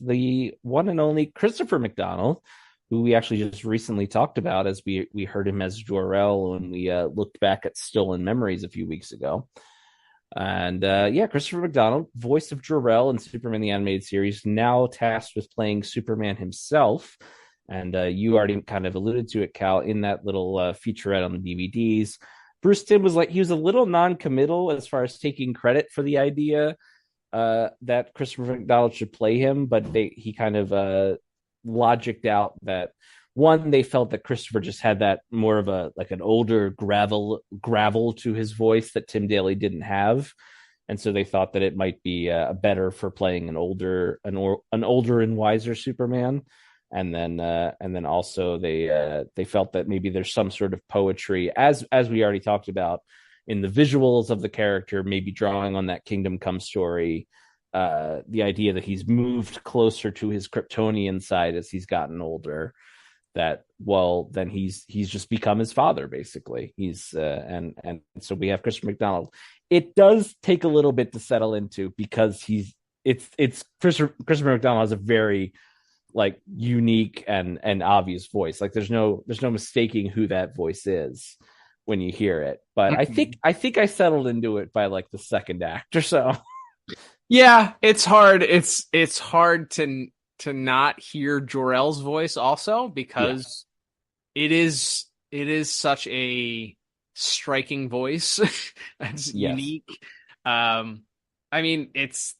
the one and only Christopher McDonald, who we actually just recently talked about as we heard him as Jor-El when we looked back at Stolen Memories a few weeks ago. And yeah, Christopher McDonald, voice of Jor-El in Superman the Animated Series, now tasked with playing Superman himself. And you already kind of alluded to it, Cal, in that little featurette on the DVDs. Bruce Timm was a little non-committal as far as taking credit for the idea that Christopher McDonald should play him, but he kind of logicked out that one, they felt that Christopher just had that more of an older gravel to his voice that Tim Daly didn't have, and so they thought that it might be better for playing an older and wiser Superman. And then also they felt that maybe there's some sort of poetry, as we already talked about, in the visuals of the character, maybe drawing on that Kingdom Come story, the idea that he's moved closer to his Kryptonian side as he's gotten older. That then he's just become his father, basically. He's and so we have Christopher McDonald. It does take a little bit to settle into because it's Christopher McDonald has a very like unique and obvious voice. Like there's no mistaking who that voice is when you hear it. But I think I settled into it by like the second act or so. Yeah, it's hard. It's hard to not hear Jor-El's voice also, because it is such a striking voice. It's unique. I mean, it's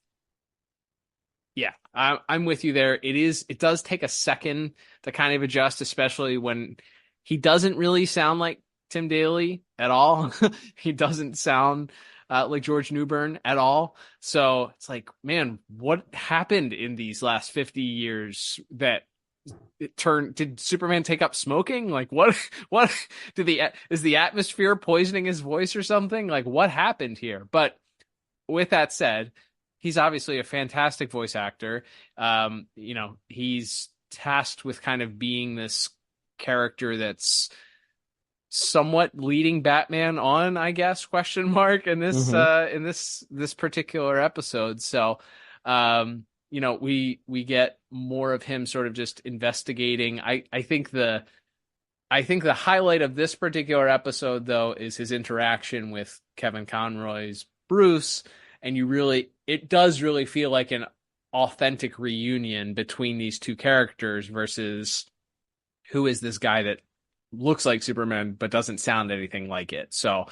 I'm with you there. It does take a second to kind of adjust, especially when he doesn't really sound like Tim Daly at all. He doesn't sound like George Newbern at all. So it's like, man, what happened in these last 50 years that did Superman take up smoking? Like what is the atmosphere poisoning his voice or something? Like what happened here? But with that said, he's obviously a fantastic voice actor. He's tasked with kind of being this character that's somewhat leading Batman on, I guess, question mark, in this in this particular episode. So we get more of him sort of just investigating. I think the highlight of this particular episode, though, is his interaction with Kevin Conroy's Bruce, and it does really feel like an authentic reunion between these two characters versus who is this guy that looks like Superman but doesn't sound anything like it. So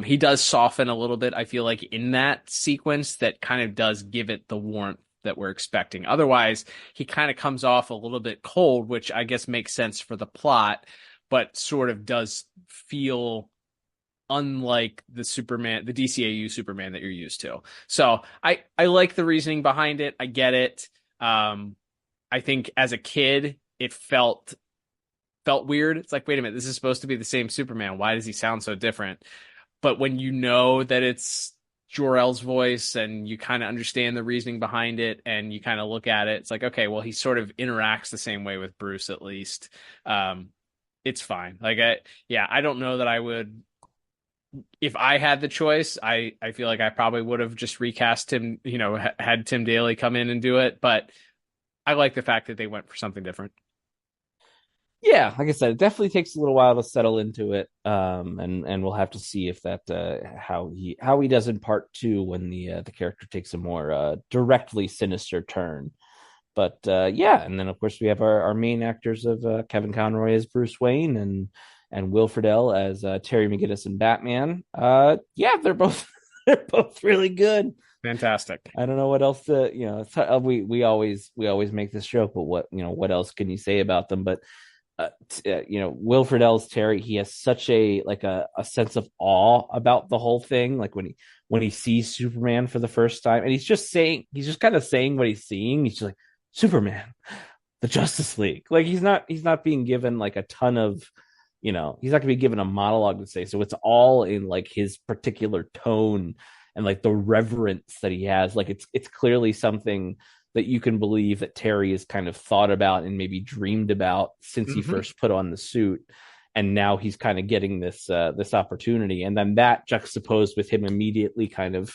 he does soften a little bit, I feel like, in that sequence that kind of does give it the warmth that we're expecting. Otherwise, he kind of comes off a little bit cold, which I guess makes sense for the plot, but sort of does feel unlike the DCAU Superman that you're used to. So I like the reasoning behind it. I get it. I think as a kid, it felt weird. It's like, wait a minute, this is supposed to be the same Superman. Why does he sound so different? But when you know that it's Jor-El's voice and you kind of understand the reasoning behind it and you kind of look at it, it's like, okay, well, he sort of interacts the same way with Bruce, at least. It's fine. Like, I don't know that I would, if I had the choice, I feel like I probably would have just recast him, had Tim Daly come in and do it. But I like the fact that they went for something different. Yeah, like I said, it definitely takes a little while to settle into it, and we'll have to see if that how he does in part 2 when the character takes a more directly sinister turn. But and then of course we have our main actors of Kevin Conroy as Bruce Wayne and Will Friedle as Terry McGinnis and Batman. They're both really good. Fantastic. I don't know what else to we always make this joke, but what else can you say about them? But Will Friedle's Terry, he has such a sense of awe about the whole thing. Like when he sees Superman for the first time, and he's just kind of saying what he's seeing. He's just like, Superman, the Justice League. Like he's not being given like a ton of, he's not going to be given a monologue to say. So it's all in like his particular tone and like the reverence that he has. Like it's clearly something that you can believe that Terry has kind of thought about and maybe dreamed about since he first put on the suit. And now he's kind of getting this opportunity. And then that juxtaposed with him immediately kind of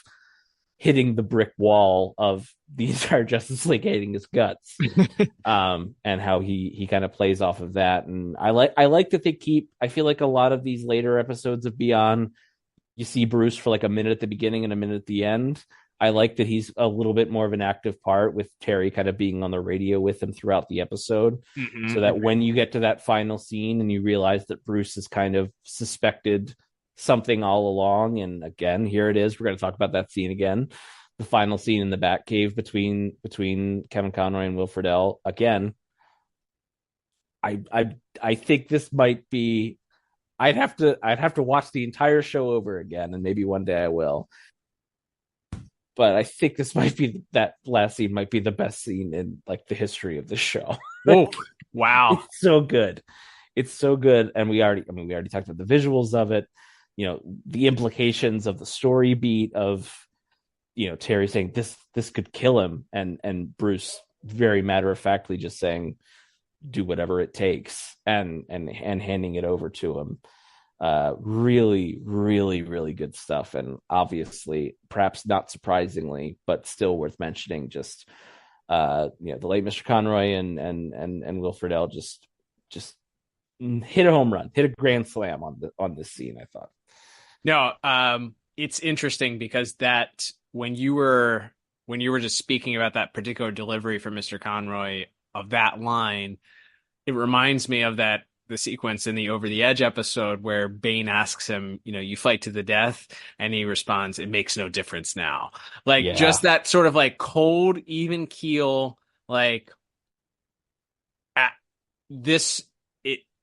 hitting the brick wall of the entire Justice League hating his guts. And how he kind of plays off of that. And I like that I feel like a lot of these later episodes of Beyond, you see Bruce for like a minute at the beginning and a minute at the end. I like that he's a little bit more of an active part, with Terry kind of being on the radio with him throughout the episode. So that when you get to that final scene and you realize that Bruce has kind of suspected something all along, and again, here it is, we're going to talk about that scene again, the final scene in the Batcave between Kevin Conroy and Will Friedle. Again, I think this might be, I'd have to watch the entire show over again, and maybe one day I will. But I think that last scene might be the best scene in like the history of the show. Oh, wow. It's so good. It's so good. And we already talked about the visuals of it, the implications of the story beat of, Terry saying this could kill him. And Bruce very matter of factly just saying, do whatever it takes and handing it over to him. Really, really, really good stuff. And obviously, perhaps not surprisingly, but still worth mentioning, just the late Mr. Conroy and Will Friedle just hit a home run, hit a grand slam on this scene, I thought. No, it's interesting because that when you were just speaking about that particular delivery from Mr. Conroy of that line, it reminds me of the sequence in the Over the Edge episode where Bane asks him, you fight to the death, and he responds, "It makes no difference now." Like, just that sort of like cold, even keel, like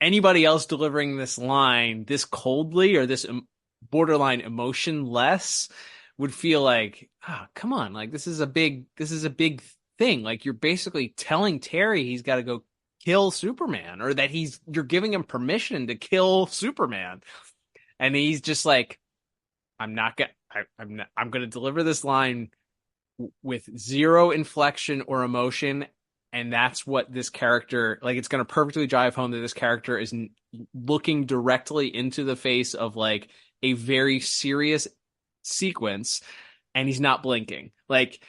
anybody else delivering this line this coldly or this borderline emotionless would feel like, come on, like this is a big thing. Like, you're basically telling Terry he's got to go kill Superman, or that you're giving him permission to kill Superman, and he's just like, I'm going to deliver this line with zero inflection or emotion. And that's what this character, like, it's going to perfectly drive home that this character is looking directly into the face of like a very serious sequence, and he's not blinking. Like,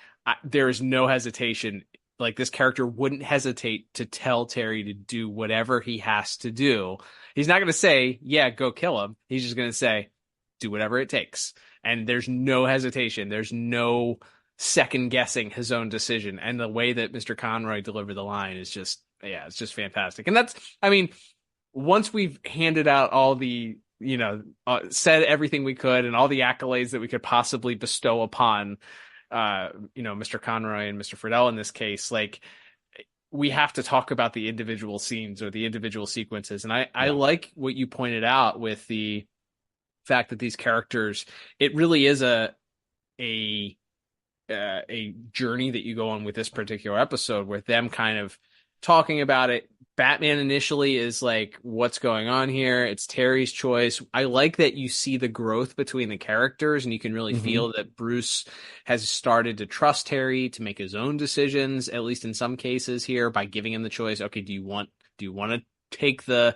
there is no hesitation. Like, this character wouldn't hesitate to tell Terry to do whatever he has to do. He's not going to say, yeah, go kill him. He's just going to say, do whatever it takes. And there's no hesitation. There's no second guessing his own decision. And the way that Mr. Conroy delivered the line is just, it's just fantastic. And that's, I mean, once we've handed out all the, said everything we could and all the accolades that we could possibly bestow upon, Mr. Conroy and Mr. Friedle in this case, like, we have to talk about the individual scenes or the individual sequences. And I like what you pointed out with the fact that these characters, it really is a journey that you go on with this particular episode, with them kind of talking about it. Batman initially is like, what's going on here? It's Terry's choice. I like that you see the growth between the characters, and you can really feel that Bruce has started to trust Terry to make his own decisions, at least in some cases here, by giving him the choice. Okay, do you want to take the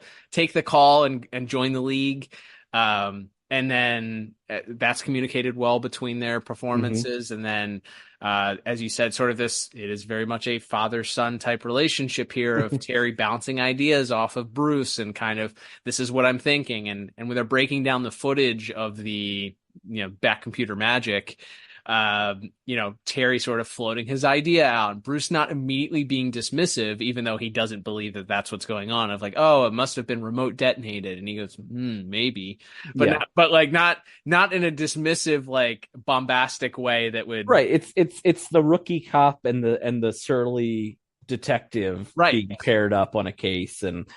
call and join the League? And then that's communicated well between their performances. And then, as you said, sort of it is very much a father-son type relationship here of Terry bouncing ideas off of Bruce and kind of, this is what I'm thinking. And when they're breaking down the footage of the, Bat computer magic, Terry sort of floating his idea out, Bruce not immediately being dismissive, even though he doesn't believe that that's what's going on, of like, oh, it must have been remote detonated. And he goes, maybe, but not in a dismissive, like, bombastic way that would. Right. It's the rookie cop and the surly detective being paired up on a case, and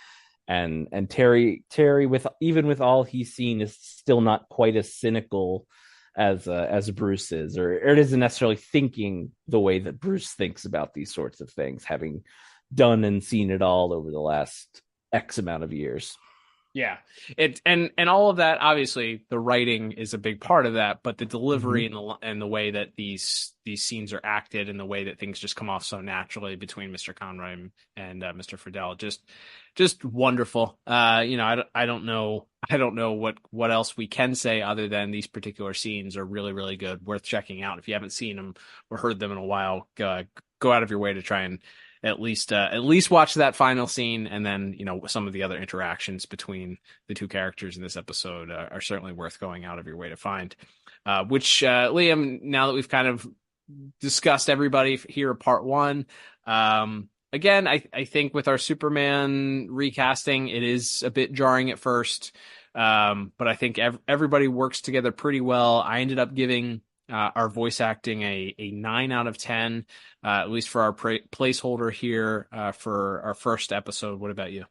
Terry with all he's seen is still not quite as cynical as Bruce is, or it isn't necessarily thinking the way that Bruce thinks about these sorts of things, having done and seen it all over the last X amount of years. Yeah, and all of that, obviously the writing is a big part of that, but the delivery and the way that these scenes are acted and the way that things just come off so naturally between Mr. Conroy and Mr. Friedle, just wonderful. I don't know what else we can say other than these particular scenes are really, really good, worth checking out. If you haven't seen them or heard them in a while, go out of your way to try and at least watch that final scene, and then some of the other interactions between the two characters in this episode are certainly worth going out of your way to find. Which Liam, now that we've kind of discussed everybody here at part one, again, I think with our Superman recasting, it is a bit jarring at first, but I think everybody works together pretty well. I ended up giving our voice acting a 9 out of 10, at least for our placeholder here for our first episode. What about you?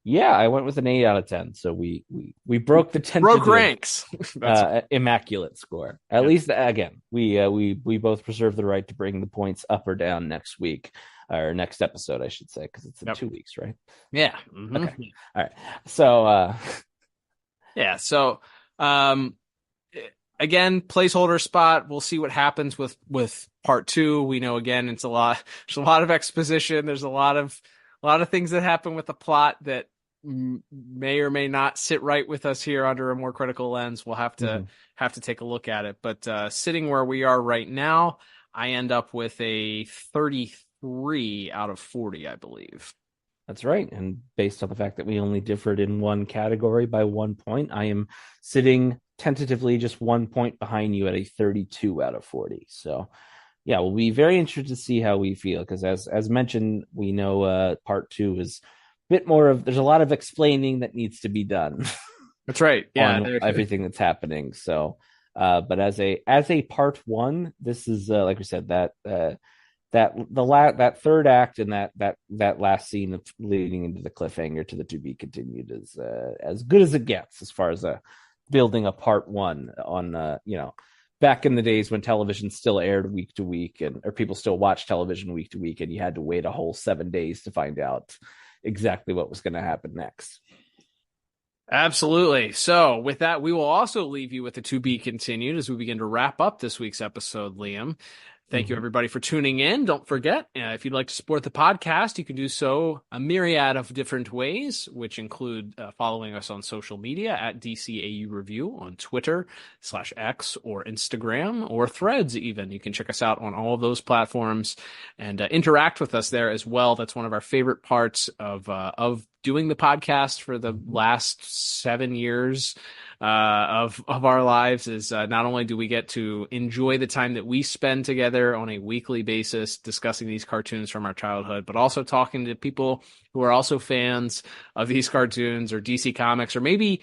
Yeah, I went with an 8 out of 10. So we broke the 10 ranks. Immaculate score. At least, again, we both preserve the right to bring the points up or down next week, or next episode, I should say, because it's in 2 weeks, right? Yeah. Okay. All right. So yeah. So again, placeholder spot. We'll see what happens with part 2. We know, again, there's a lot of exposition. There's a lot of things that happen with the plot that may or may not sit right with us here under a more critical lens. We'll have to take a look at it. But sitting where we are right now, I end up with a 33 out of 40, I believe. That's right. And based on the fact that we only differed in one category by 1 point, I am sitting tentatively just 1 point behind you at a 32 out of 40. So, yeah, we'll be very interested to see how we feel because, as mentioned, we know part 2 is a bit more of. There's a lot of explaining that needs to be done. That's right. Yeah, on everything that's happening. So, but as a part 1, this is like we said that third act and that last scene of leading into the cliffhanger to the to be continued is as good as it gets as far as building a part 1 on back in the days when television still aired week to week or people still watched television week to week and you had to wait a whole 7 days to find out exactly what was going to happen next. Absolutely. So with that, we will also leave you with the to be continued as we begin to wrap up this week's episode, Liam. Thank you, everybody, for tuning in. Don't forget, if you'd like to support the podcast, you can do so a myriad of different ways, which include following us on social media at DCAU Review on Twitter /X or Instagram or Threads even. You can check us out on all of those platforms and interact with us there as well. That's one of our favorite parts of doing the podcast for the last 7 years of our lives is not only do we get to enjoy the time that we spend together on a weekly basis discussing these cartoons from our childhood, but also talking to people who are also fans of these cartoons or DC Comics, or maybe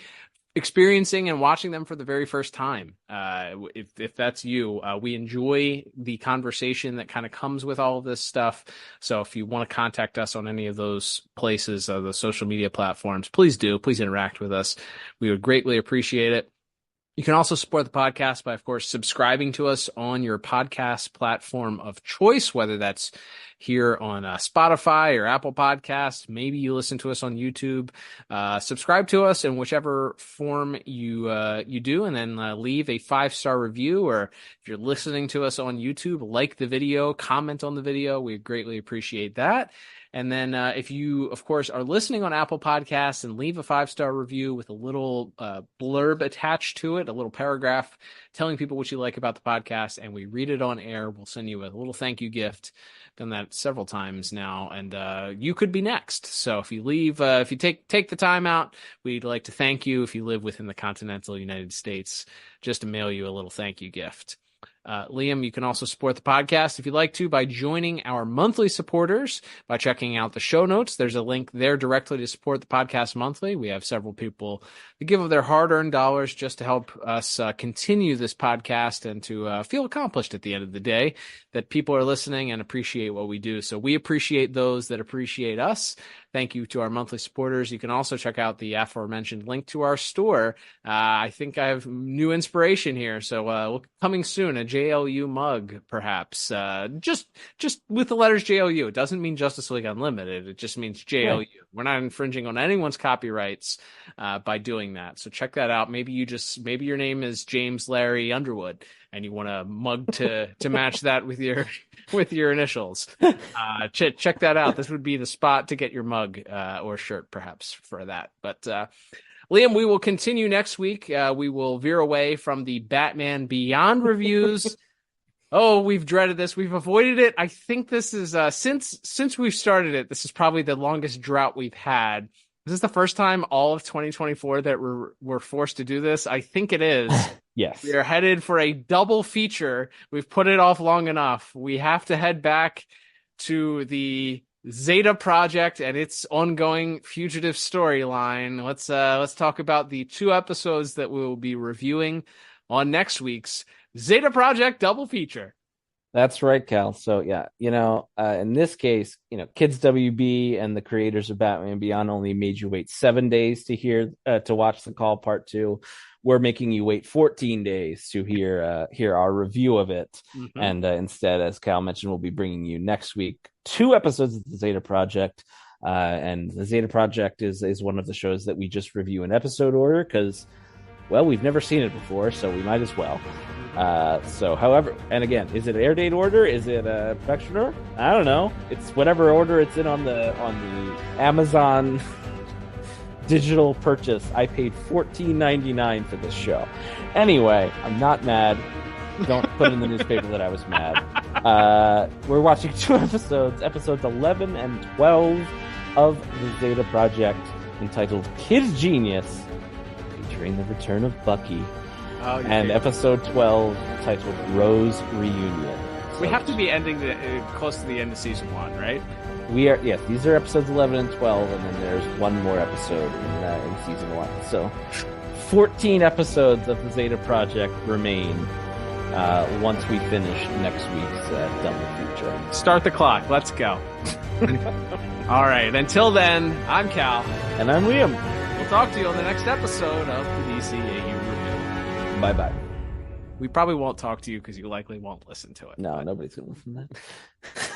experiencing and watching them for the very first time. If that's you, we enjoy the conversation that kind of comes with all of this stuff. So if you want to contact us on any of those places, the social media platforms, please do. Please interact with us. We would greatly appreciate it. You can also support the podcast by, of course, subscribing to us on your podcast platform of choice, whether that's here on Spotify or Apple Podcasts. Maybe you listen to us on YouTube. Subscribe to us in whichever form you do, and then leave a 5-star review. Or if you're listening to us on YouTube, like the video, comment on the video. We greatly appreciate that. And then if you, of course, are listening on Apple Podcasts and leave a 5-star review with a little blurb attached to it, a little paragraph telling people what you like about the podcast, and we read it on air, we'll send you a little thank you gift. Done that several times now, and you could be next. So if you leave, if you take the time out, we'd like to thank you. If you live within the continental United States, just to mail you a little thank you gift. Liam, you can also support the podcast if you'd like to by joining our monthly supporters by checking out the show notes. There's a link there directly to support the podcast monthly. We have several people to give of their hard-earned dollars just to help us continue this podcast and to feel accomplished at the end of the day, that people are listening and appreciate what we do. So we appreciate those that appreciate us. Thank you to our monthly supporters. You can also check out the aforementioned link to our store. I think I have new inspiration here. So coming soon, a JLU mug, perhaps. Just with the letters JLU. It doesn't mean Justice League Unlimited. It just means JLU. Right. We're not infringing on anyone's copyrights by doing that. So check that out. Maybe your name is James Larry Underwood, and you want a mug to match that with your initials. Check that out. This would be the spot to get your mug or shirt, perhaps, for that. But Liam, we will continue next week. We will veer away from the Batman Beyond reviews. Oh, we've dreaded this. We've avoided it. I think this is since we've started it, this is probably the longest drought we've had. Is this the first time all of 2024 that we're forced to do this? I think it is. Yes. We are headed for a double feature. We've put it off long enough. We have to head back to the Zeta project and its ongoing fugitive storyline. Let's talk about the 2 episodes that we will be reviewing on next week's Zeta Project double feature. That's right, Cal. So yeah, in this case, Kids WB and the creators of Batman Beyond only made you wait 7 days to watch the call part 2. We're making you wait 14 days to hear our review of it. Mm-hmm. And instead, as Cal mentioned, we'll be bringing you next week 2 episodes of the Zeta Project. And the Zeta Project is one of the shows that we just review in episode order because, well, we've never seen it before, so we might as well. However, and again, is it air date order? Is it a production order? I don't know. It's whatever order it's in on the Amazon digital purchase. I paid $14.99 for this show. Anyway, I'm not mad. Don't put in the newspaper that I was mad. We're watching 2 episodes 11 and 12 of the Zeta Project, entitled Kid Genius, featuring the return of Bucky, and episode 12 titled Rose Reunion. We have to be ending close to the end of season 1, right? We are, yes. These are episodes 11 and 12, and then there's one more episode in season 1. So, 14 episodes of the Zeta Project remain once we finish next week's Double Feature. Start the clock. Let's go. All right. Until then, I'm Cal. And I'm Liam. We'll talk to you on the next episode of the DCAU Review. Bye-bye. We probably won't talk to you because you likely won't listen to it. No, nobody's going to listen to that.